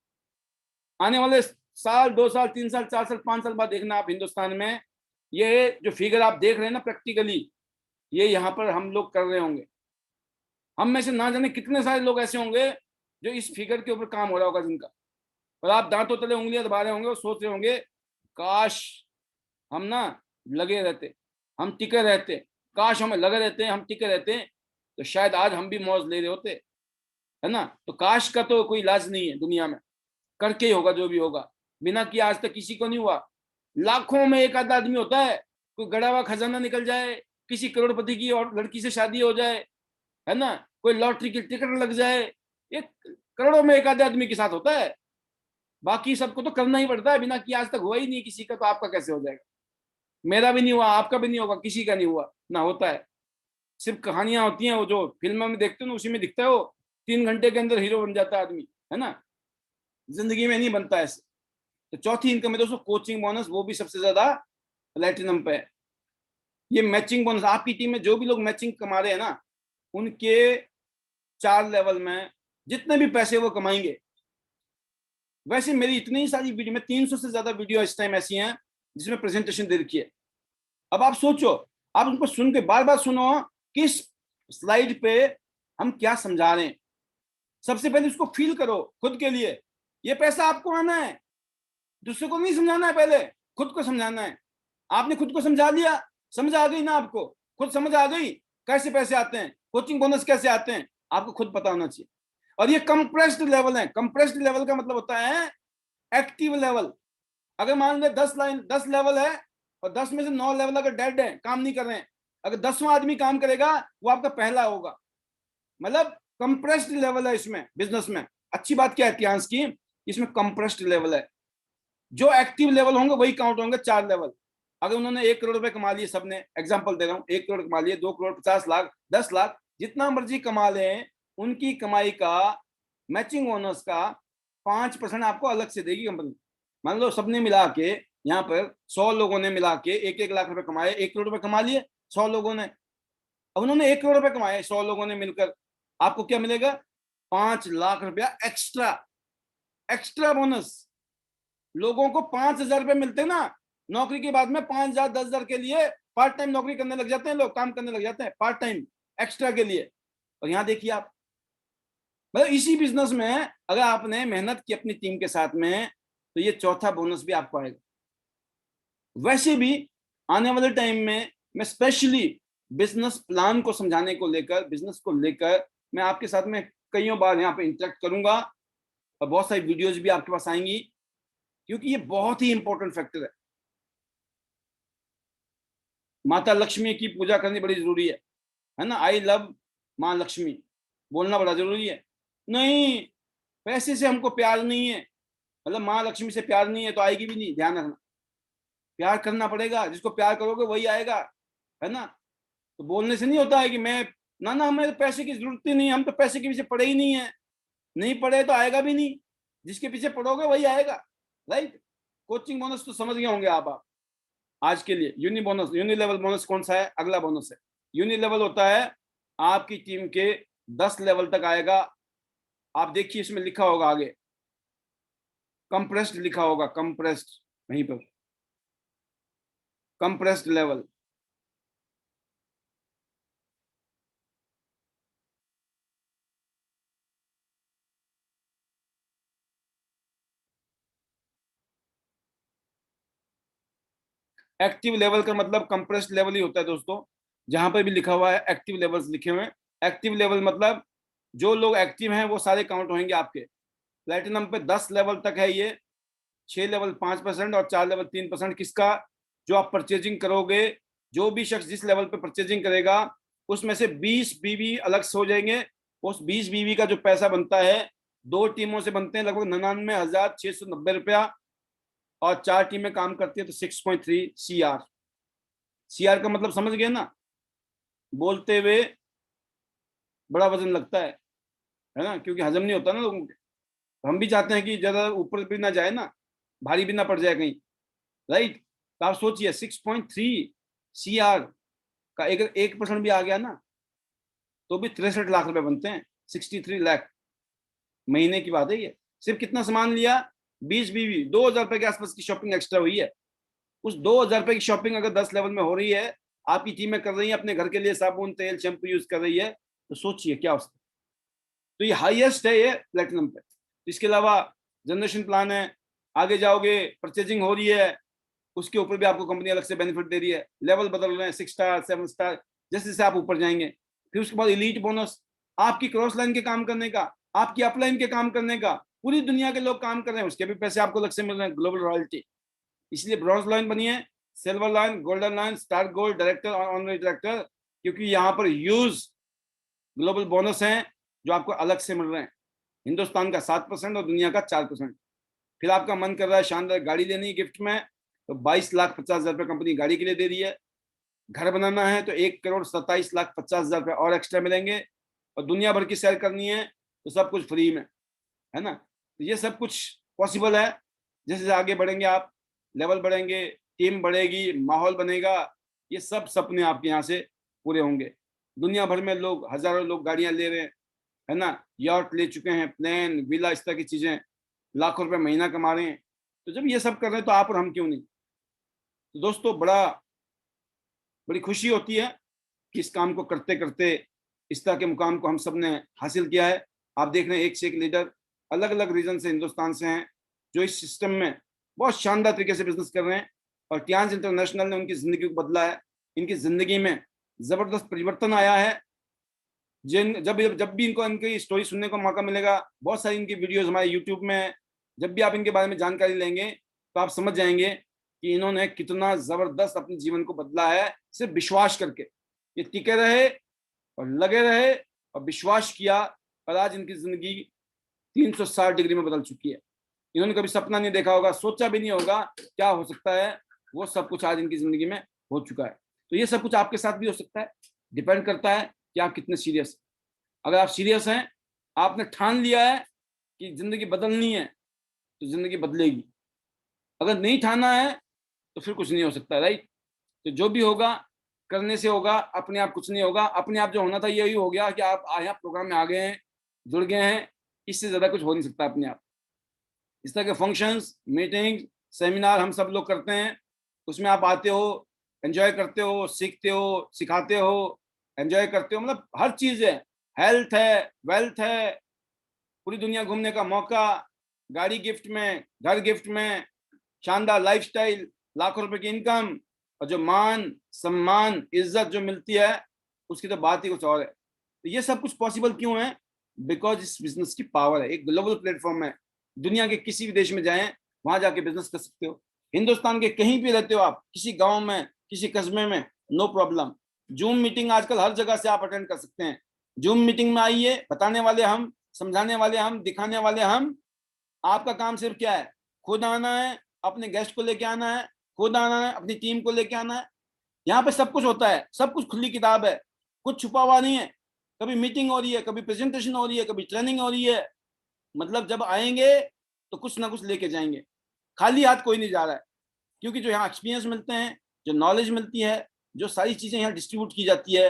आने वाले साल, 2 साल, 3 साल, 4 साल, 5 साल बाद देखना आप हिंदुस्तान में ये जो फिगर आप देख रहे हैं ना प्रैक्टिकली, ये यहाँ पर हम लोग कर रहे होंगे। हम में से ना जाने कितने सारे लोग ऐसे होंगे जो इस फिगर के ऊपर काम हो रहा होगा जिनका, और आप दांतों तले उंगलियां दबा रहे होंगे और सोच रहे होंगे काश हम ना लगे रहते, हम टिके रहते, काश हमें लगे रहते, हम टिके रहते, तो शायद आज हम भी मौज ले रहे होते, है ना। तो काश का तो कोई इलाज नहीं है दुनिया में, करके ही होगा जो भी होगा। बिना किया आज तक किसी को नहीं हुआ। लाखों में एक आधा आदमी होता है, कोई गड़ा हुआ खजाना निकल जाए, किसी करोड़पति की और लड़की से शादी हो जाए, है ना, कोई लॉटरी की टिकट लग जाए, ये करोड़ों में एक आधे आदमी के साथ होता है। बाकी सबको तो करना ही पड़ता है। बिना किया आज तक हुआ ही नहीं किसी का, तो आपका कैसे हो जाएगा? मेरा भी नहीं हुआ, आपका भी नहीं होगा, किसी का नहीं हुआ ना होता है। सिर्फ कहानियां होती हैं, वो जो फिल्म में देखते हो ना उसी में दिखता है, वो 3 घंटे के अंदर हीरो बन जाता है आदमी, है ना। जिंदगी में नहीं बनता ऐसे। तो चौथी इनकम है दोस्तों कोचिंग बोनस, वो भी सबसे ज्यादा प्लेटिनम पे है। ये मैचिंग बोनस, आपकी टीम में जो भी लोग मैचिंग कमा रहे हैं ना, उनके 4 लेवल में जितने भी पैसे वो कमाएंगे। वैसे मेरी इतनी सारी वीडियो में 300 से ज्यादा वीडियो इस टाइम ऐसी हैं जिसमें प्रेजेंटेशन दे रखी है। अब आप सोचो, आप उनको सुन के बार बार सुनो किस स्लाइड पे हम क्या समझा रहे हैं। सबसे पहले उसको फील करो खुद के लिए। ये पैसा आपको आना है, दूसरे को नहीं समझाना है, पहले खुद को समझाना है। आपने खुद को समझा लिया, समझ आ गई ना आपको, खुद समझ आ गई कैसे पैसे आते हैं, कोचिंग बोनस कैसे आते हैं, आपको खुद पता होना चाहिए। और ये कंप्रेस्ड लेवल है। कंप्रेस्ड लेवल का मतलब होता है एक्टिव लेवल। अगर मान ले 10 लेवल है और 10 में से 9 लेवल अगर डेड है, काम नहीं कर रहे हैं, अगर 10वां आदमी काम करेगा वो आपका पहला होगा। मतलब कंप्रेस्ड लेवल है इसमें बिजनेस में। अच्छी बात क्या है इतिहास की, इसमें कंप्रेस्ड लेवल है। जो एक्टिव लेवल होंगे वही काउंट होंगे 4 लेवल। अगर उन्होंने 1 करोड़ रुपए कमा लिए, सबने एग्जांपल दे रहा हूं, 1 करोड़ कमा लिए, 2 करोड़ 50 लाख 10 लाख, जितना मर्जी कमा लें, उनकी कमाई का मैचिंग बोनस का 5% आपको अलग से देगी कंपनी। मान लो सबने मिला के यहाँ पर 100 लोगों ने मिला के 1-1 लाख रुपए कमाए, 1 करोड़ रुपए कमा लिए 100 लोगों ने। अब उन्होंने 1 करोड़ रुपए कमाए 100 लोगों ने मिलकर, आपको क्या मिलेगा? 5 लाख रुपया एक्स्ट्रा, एक्स्ट्रा बोनस। लोगों को 5,000 रुपए मिलते ना, नौकरी के बाद में 5,000 10,000 के लिए पार्ट टाइम नौकरी करने लग जाते हैं लोग, काम करने लग जाते हैं पार्ट टाइम एक्स्ट्रा के लिए। और यहाँ देखिए आप, मतलब इसी बिजनेस में अगर आपने मेहनत की अपनी टीम के साथ में, तो ये चौथा बोनस भी आपको आएगा। वैसे भी आने वाले टाइम में मैं स्पेशली बिजनेस प्लान को समझाने को लेकर, बिजनेस को लेकर मैं आपके साथ में कईयों बार यहाँ पे इंटरेक्ट करूंगा, और बहुत सारी वीडियोज भी आपके पास आएंगी, क्योंकि ये बहुत ही इंपॉर्टेंट फैक्टर है। माता लक्ष्मी की पूजा करनी बड़ी जरूरी है ना। आई लव माँ लक्ष्मी बोलना बड़ा जरूरी है। नहीं, पैसे से हमको प्यार नहीं है, मतलब माँ लक्ष्मी से प्यार नहीं है तो आएगी भी नहीं, ध्यान रखना। प्यार करना पड़ेगा, जिसको प्यार करोगे वही आएगा, है ना। तो बोलने से नहीं होता है कि मैं ना हमें तो पैसे की जरूरत ही नहीं, हम तो पैसे के पीछे पड़े ही नहीं है, नहीं पड़े तो आएगा भी नहीं, जिसके पीछे पड़ोगे वही आएगा, राइट। कोचिंग बोनस तो समझ गए होंगे आप आज के लिए। Uni bonus, uni level bonus कौन सा है, अगला बोनस है। यूनि लेवल होता है आपकी टीम के 10 लेवल तक आएगा। आप देखिए इसमें लिखा होगा आगे, कंप्रेस्ड लिखा होगा, कंप्रेस्ड, वहीं पर कंप्रेस्ड लेवल। एक्टिव लेवल का मतलब कंप्रेस्ड लेवल ही होता है दोस्तों। जहां पर भी लिखा हुआ है एक्टिव लेवल्स लिखे हुए हैं, एक्टिव लेवल मतलब जो लोग एक्टिव हैं वो सारे काउंट होंगे आपके। प्लेटिनम पे 10 लेवल तक है ये, 6 लेवल 5% और 4 लेवल 3%। किसका? जो आप परचेजिंग करोगे, जो भी शख्स जिस लेवल पे परचेजिंग करेगा, उसमें से 20 बीवी अलग से हो जाएंगे। उस 20 बीवी का जो पैसा बनता है, दो टीमों से बनते हैं लगभग 99,690 रुपया, और 4 टीमें काम करती है तो 6.3 CR। CR का मतलब समझ गए ना, बोलते हुए बड़ा वजन लगता है ना, क्योंकि हजम नहीं होता ना लोगों के। तो हम भी चाहते हैं कि ज्यादा ऊपर भी ना जाए ना, भारी भी ना पड़ जाए कहीं, राइट। तो आप सोचिए 6.3 CR का अगर 1% भी आ गया ना, तो भी 63 लाख रुपए बनते हैं, 63 लाख महीने की बात है ये। सिर्फ कितना सामान लिया? 20 बीवी, 2,000 रुपए के आसपास की शॉपिंग एक्स्ट्रा हुई है। उस 2,000 रुपए की शॉपिंग अगर 10 लेवल में हो रही है, आपकी टीमें कर रही है, अपने घर के लिए साबुन तेल शैम्पू यूज कर रही है, तो सोचिए क्या हो सकता है। तो ये हाईएस्ट है ये प्लेटिनम पे। इसके अलावा जनरेशन प्लान है, आगे जाओगे परचेजिंग हो रही है, उसके ऊपर भी आपको कंपनी अलग से बेनिफिट दे रही है। लेवल बदल रहे हैं, 6 स्टार 7 स्टार, जैसे जैसे आप ऊपर जाएंगे। फिर उसके बाद इलीट बोनस, आपकी क्रॉस लाइन के काम करने का, आपकी अपलाइन के काम करने का, पूरी दुनिया के लोग काम कर रहे हैं, उसके भी पैसे आपको अलग से मिल रहे हैं, ग्लोबल रॉयल्टी। इसलिए ब्रॉन्ज लाइन बनी है, silver line, golden line, star gold, director और ऑनरी डायरेक्टर, क्योंकि यहाँ पर यूज ग्लोबल बोनस हैं जो आपको अलग से मिल रहे हैं। हिंदुस्तान का 7% और दुनिया का 4%। फिर आपका मन कर रहा है शानदार गाड़ी लेनी है गिफ्ट में, तो 22,50,000 रुपये कंपनी गाड़ी के लिए दे रही है। घर बनाना है तो 1,27,50,000 रुपये और एक्स्ट्रा मिलेंगे। और दुनिया भर की सैर करनी है तो सब कुछ फ्री में, है ना। तो ये सब कुछ पॉसिबल है। जैसे जैसे आगे बढ़ेंगे आप, लेवल बढ़ेंगे, टीम बढ़ेगी, माहौल बनेगा, ये सब सपने आपके यहाँ से पूरे होंगे। दुनिया भर में लोग, हजारों लोग गाड़ियां ले रहे हैं, है ना, यॉट ले चुके हैं, प्लेन विला, इस तरह की चीजें, लाखों रुपए महीना कमा रहे हैं। तो जब ये सब कर रहे हैं तो आप और हम क्यों नहीं। तो दोस्तों बड़ी खुशी होती है कि इस काम को करते करते इस तरह के मुकाम को हम सब ने हासिल किया है। आप देख रहे हैं एक से एक लीडर अलग अलग रीजन से, हिंदुस्तान से हैं, जो इस सिस्टम में बहुत शानदार तरीके से बिजनेस कर रहे हैं। और टियांस इंटरनेशनल ने उनकी जिंदगी को बदला है, इनकी जिंदगी में जबरदस्त परिवर्तन आया है। जिन जब जब भी इनको इनकी स्टोरी सुनने को मौका मिलेगा, बहुत सारी इनकी वीडियोस हमारे यूट्यूब में, जब भी आप इनके बारे में जानकारी लेंगे तो आप समझ जाएंगे कि इन्होंने कितना जबरदस्त अपने जीवन को बदला है, सिर्फ विश्वास करके। ये टिके रहे और लगे रहे और विश्वास किया, और आज इनकी जिंदगी 360 डिग्री में बदल चुकी है। इन्होंने कभी सपना नहीं देखा होगा, सोचा भी नहीं होगा क्या हो सकता है, वो सब कुछ आज इनकी जिंदगी में हो चुका है। तो ये सब कुछ आपके साथ भी हो सकता है, डिपेंड करता है कि आप कितने सीरियस हैं। अगर आप सीरियस हैं, आपने ठान लिया है कि जिंदगी बदलनी है, तो जिंदगी बदलेगी। अगर नहीं ठाना है तो फिर कुछ नहीं हो सकता, राइट। तो जो भी होगा करने से होगा, अपने आप कुछ नहीं होगा। अपने आप जो होना था यही हो गया कि आप यहाँ प्रोग्राम में आ गए हैं, जुड़ गए हैं, इससे ज्यादा कुछ हो नहीं सकता अपने आप। इस तरह के फंक्शंस, मीटिंग, सेमिनार हम सब लोग करते हैं, उसमें आप आते हो, एंजॉय करते हो, सीखते हो, सिखाते हो, एंजॉय करते हो, मतलब हर चीज है, हेल्थ है, वेल्थ है, पूरी दुनिया घूमने का मौका, गाड़ी गिफ्ट में, घर गिफ्ट में, शानदार लाइफस्टाइल, लाखों रुपए की इनकम, और जो मान सम्मान इज्जत जो मिलती है उसकी तो बात ही कुछ और है। तो ये सब कुछ पॉसिबल क्यों है? बिकॉज इस बिजनेस की पावर है, एक ग्लोबल प्लेटफॉर्म है, दुनिया के किसी भी देश में जाएं वहां जाके बिजनेस कर सकते हो, हिंदुस्तान के कहीं भी रहते हो आप, किसी गांव में, किसी कस्बे में, नो प्रॉब्लम। जूम मीटिंग आजकल हर जगह से आप अटेंड कर सकते हैं। जूम मीटिंग में आइए, बताने वाले हम, समझाने वाले हम, दिखाने वाले हम। आपका काम सिर्फ क्या है? खुद आना है, अपने गेस्ट को लेके आना है, खुद आना है, अपनी टीम को लेके आना है। यहाँ पे सब कुछ होता है, सब कुछ खुली किताब है, कुछ छुपा हुआ नहीं है। कभी मीटिंग हो रही है, कभी प्रेजेंटेशन हो रही है, कभी ट्रेनिंग हो रही है। मतलब जब आएंगे तो कुछ ना कुछ लेके जाएंगे, खाली हाथ कोई नहीं जा रहा है, क्योंकि जो यहाँ एक्सपीरियंस मिलते हैं, जो नॉलेज मिलती है, जो सारी चीजें यहाँ डिस्ट्रीब्यूट की जाती है,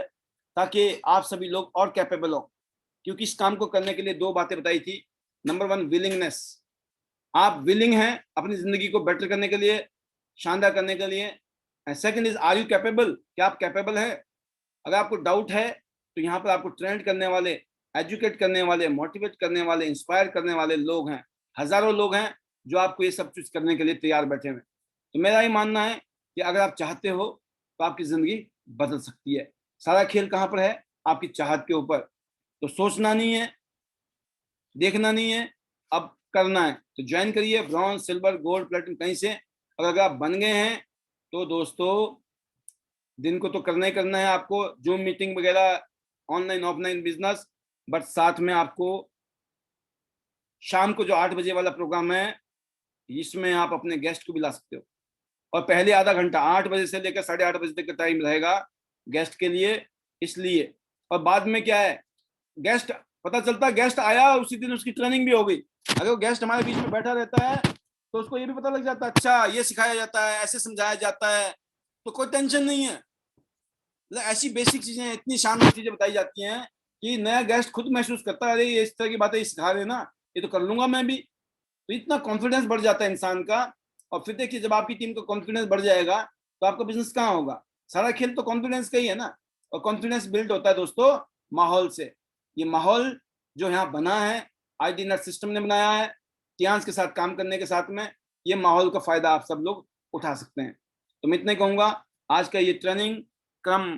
ताकि आप सभी लोग और कैपेबल हो। क्योंकि इस काम को करने के लिए दो बातें बताई थी। नंबर वन, विलिंगनेस, आप विलिंग हैं अपनी जिंदगी को बेटर करने के लिए, शानदार करने के लिए। And second is, are you capable, क्या आप कैपेबल है? अगर आपको डाउट है तो यहाँ पर आपको ट्रेंड करने वाले, एजुकेट करने वाले, मोटिवेट करने वाले, इंस्पायर करने वाले लोग हैं, हजारों लोग हैं जो आपको ये सब चीज करने के लिए तैयार बैठे हुए। तो मेरा ये मानना है कि अगर आप चाहते हो तो आपकी जिंदगी बदल सकती है। सारा खेल कहाँ पर है? आपकी चाहत के ऊपर। तो सोचना नहीं है, देखना नहीं है, अब करना है। तो ज्वाइन करिए, ब्रॉन्ज, सिल्वर, गोल्ड, प्लेटिनम कहीं से। अगर आप बन गए हैं तो दोस्तों, दिन को तो करना ही करना है आपको, जूम मीटिंग वगैरह, ऑनलाइन ऑफलाइन बिजनेस, बट साथ में आपको शाम को जो 8 बजे वाला प्रोग्राम है, इसमें आप अपने गेस्ट को भी ला सकते हो। और पहले आधा घंटा 8 बजे से लेकर 8:30 बजे तक का टाइम रहेगा गेस्ट के लिए, इसलिए। और बाद में क्या है, गेस्ट पता चलता गेस्ट आया उसी दिन उसकी ट्रेनिंग भी हो गई। अगर वो गेस्ट हमारे बीच में बैठा रहता है तो उसको ये भी पता लग जाता है, अच्छा ये सिखाया जाता है, ऐसे समझाया जाता है, तो कोई टेंशन नहीं है। मतलब ऐसी बेसिक चीजें, इतनी शानदार चीजें बताई जाती हैं कि नया गेस्ट खुद महसूस करता है, अरे ये इस तरह की बातें सिखा रहे ना, ये तो कर लूंगा मैं भी। तो इतना कॉन्फिडेंस बढ़ जाता है इंसान का। और फिर देखिए, जब आपकी टीम का कॉन्फिडेंस बढ़ जाएगा तो आपका बिजनेस कहाँ होगा? सारा खेल तो कॉन्फिडेंस का ही है ना। और कॉन्फिडेंस बिल्ड होता है दोस्तों माहौल से। ये माहौल जो यहाँ बना है, आईटी नेट सिस्टम ने बनाया है, टियांस के साथ काम करने के साथ में, ये माहौल का फायदा आप सब लोग उठा सकते हैं। तो मैं इतना ही कहूंगा, आज का ये ट्रेनिंग क्रम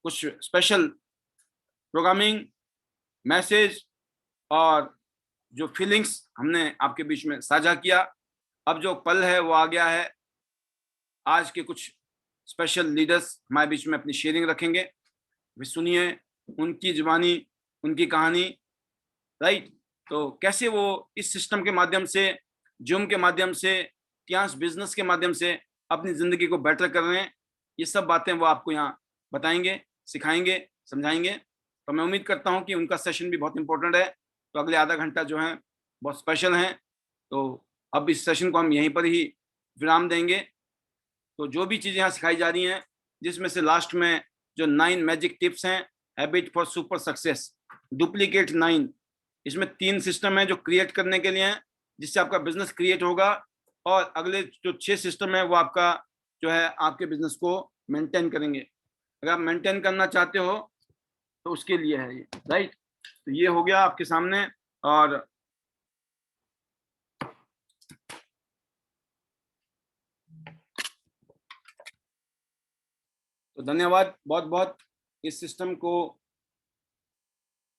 कुछ स्पेशल प्रोग्रामिंग, मैसेज और जो फीलिंग्स हमने आपके बीच में साझा किया। अब जो पल है वो आ गया है, आज के कुछ स्पेशल लीडर्स हमारे बीच में अपनी शेयरिंग रखेंगे। वे सुनिए उनकी जुबानी, उनकी कहानी, राइट। तो कैसे वो इस सिस्टम के माध्यम से, जूम के माध्यम से, टियांस बिजनेस के माध्यम से अपनी जिंदगी को बेटर कर रहे हैं, ये सब बातें वो आपको यहाँ बताएंगे, सिखाएंगे, समझाएंगे। तो मैं उम्मीद करता हूँ कि उनका सेशन भी बहुत इंपॉर्टेंट है। तो अगले आधा घंटा जो है बहुत स्पेशल है। तो अब इस सेशन को हम यहीं पर ही विराम देंगे। तो जो भी चीज़ें यहाँ सिखाई जा रही हैं, जिसमें से लास्ट में जो 9 मैजिक टिप्स हैं, habit for super success, duplicate 9, इसमें 3 सिस्टम है जो क्रिएट करने के लिए हैं, जिससे आपका बिजनेस क्रिएट होगा। और अगले जो 6 सिस्टम है वो आपका जो है आपके बिजनेस को मेंटेन करेंगे। अगर आप मेंटेन करना चाहते हो तो उसके लिए है ये, राइट। तो ये हो गया आपके सामने। और तो धन्यवाद बहुत बहुत इस सिस्टम को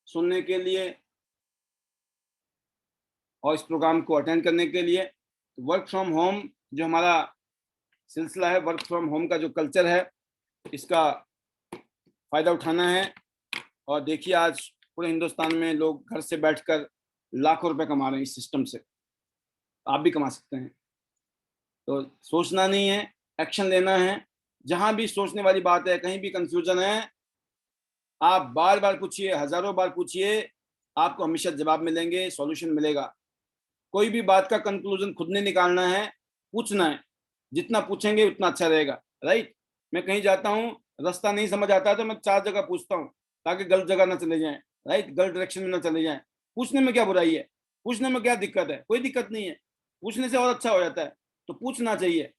सुनने के लिए और इस प्रोग्राम को अटेंड करने के लिए। वर्क फ्रॉम होम जो हमारा सिलसिला है, वर्क फ्रॉम होम का जो कल्चर है, इसका फायदा उठाना है। और देखिए आज पूरे हिंदुस्तान में लोग घर से बैठकर लाखों रुपए कमा रहे हैं इस सिस्टम से, आप भी कमा सकते हैं। तो सोचना नहीं है, एक्शन लेना है। जहां भी सोचने वाली बात है, कहीं भी कंफ्यूजन है, आप बार बार पूछिए, हजारों बार पूछिए, आपको हमेशा जवाब मिलेंगे, सॉल्यूशन मिलेगा। कोई भी बात का कंक्लूजन खुद नहीं निकालना है, पूछना है। जितना पूछेंगे उतना अच्छा रहेगा, राइट। मैं कहीं जाता हूँ, रास्ता नहीं समझ आता है तो मैं 4 जगह पूछता हूँ, ताकि गलत जगह ना चले जाएं, राइट, गलत डायरेक्शन में ना चले जाएं। पूछने में क्या बुराई है? पूछने में क्या दिक्कत है? कोई दिक्कत नहीं है, पूछने से और अच्छा हो जाता है। तो पूछना चाहिए।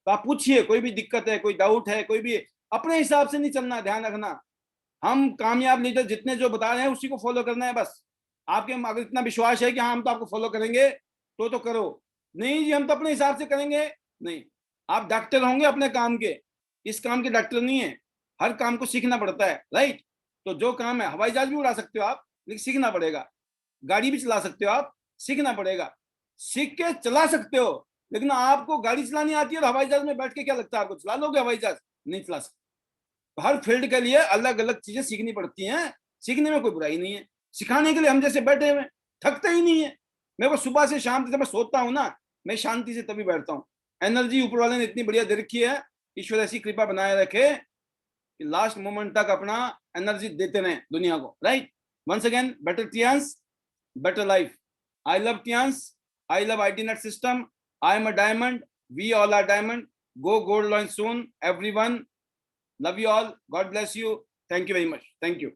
तो आप पूछिए, कोई भी दिक्कत है, कोई डाउट है, कोई भी, अपने हिसाब से नहीं चलना, ध्यान रखना। हम कामयाब लीडर जितने जो बता रहे हैं उसी को फॉलो करना है बस। आपके अगर इतना विश्वास है कि हाँ हम तो आपको फॉलो करेंगे तो करो, नहीं जी हम तो अपने हिसाब से करेंगे, नहीं। आप डॉक्टर होंगे अपने काम के, इस काम के डॉक्टर नहीं है, हर काम को सीखना पड़ता है, राइट। तो जो काम है, हवाई जहाज भी उड़ा सकते हो आप, लेकिन सीखना पड़ेगा। गाड़ी भी चला सकते हो आप, सीखना पड़ेगा। सीख के चला सकते हो, लेकिन आपको गाड़ी चलानी आती है और हवाई जहाज में बैठ के क्या लगता है आपको चला लोगे हवाई जहाज? नहीं चला सकते। तो हर फील्ड के लिए अलग अलग चीजें सीखनी पड़ती हैं, सीखने में कोई बुराई नहीं है। सिखाने के लिए हम जैसे बैठे हुए थकते ही नहीं है। मेरे को सुबह से शाम तक मैं सोता हूँ ना, मैं शांति से तभी बैठता हूँ। एनर्जी ऊपर वाले ने इतनी बढ़िया दे रखी है, ईश्वर ऐसी कृपा बनाए रखे कि लास्ट मोमेंट तक अपना एनर्जी देते रहे दुनिया को, राइट। वंस अगेन, बेटर टियांस, better life. I love Tians. I love ITNet system. I am a diamond. We all are diamond. Go gold line soon, everyone. Love you all. God bless you. Thank you very much. Thank you.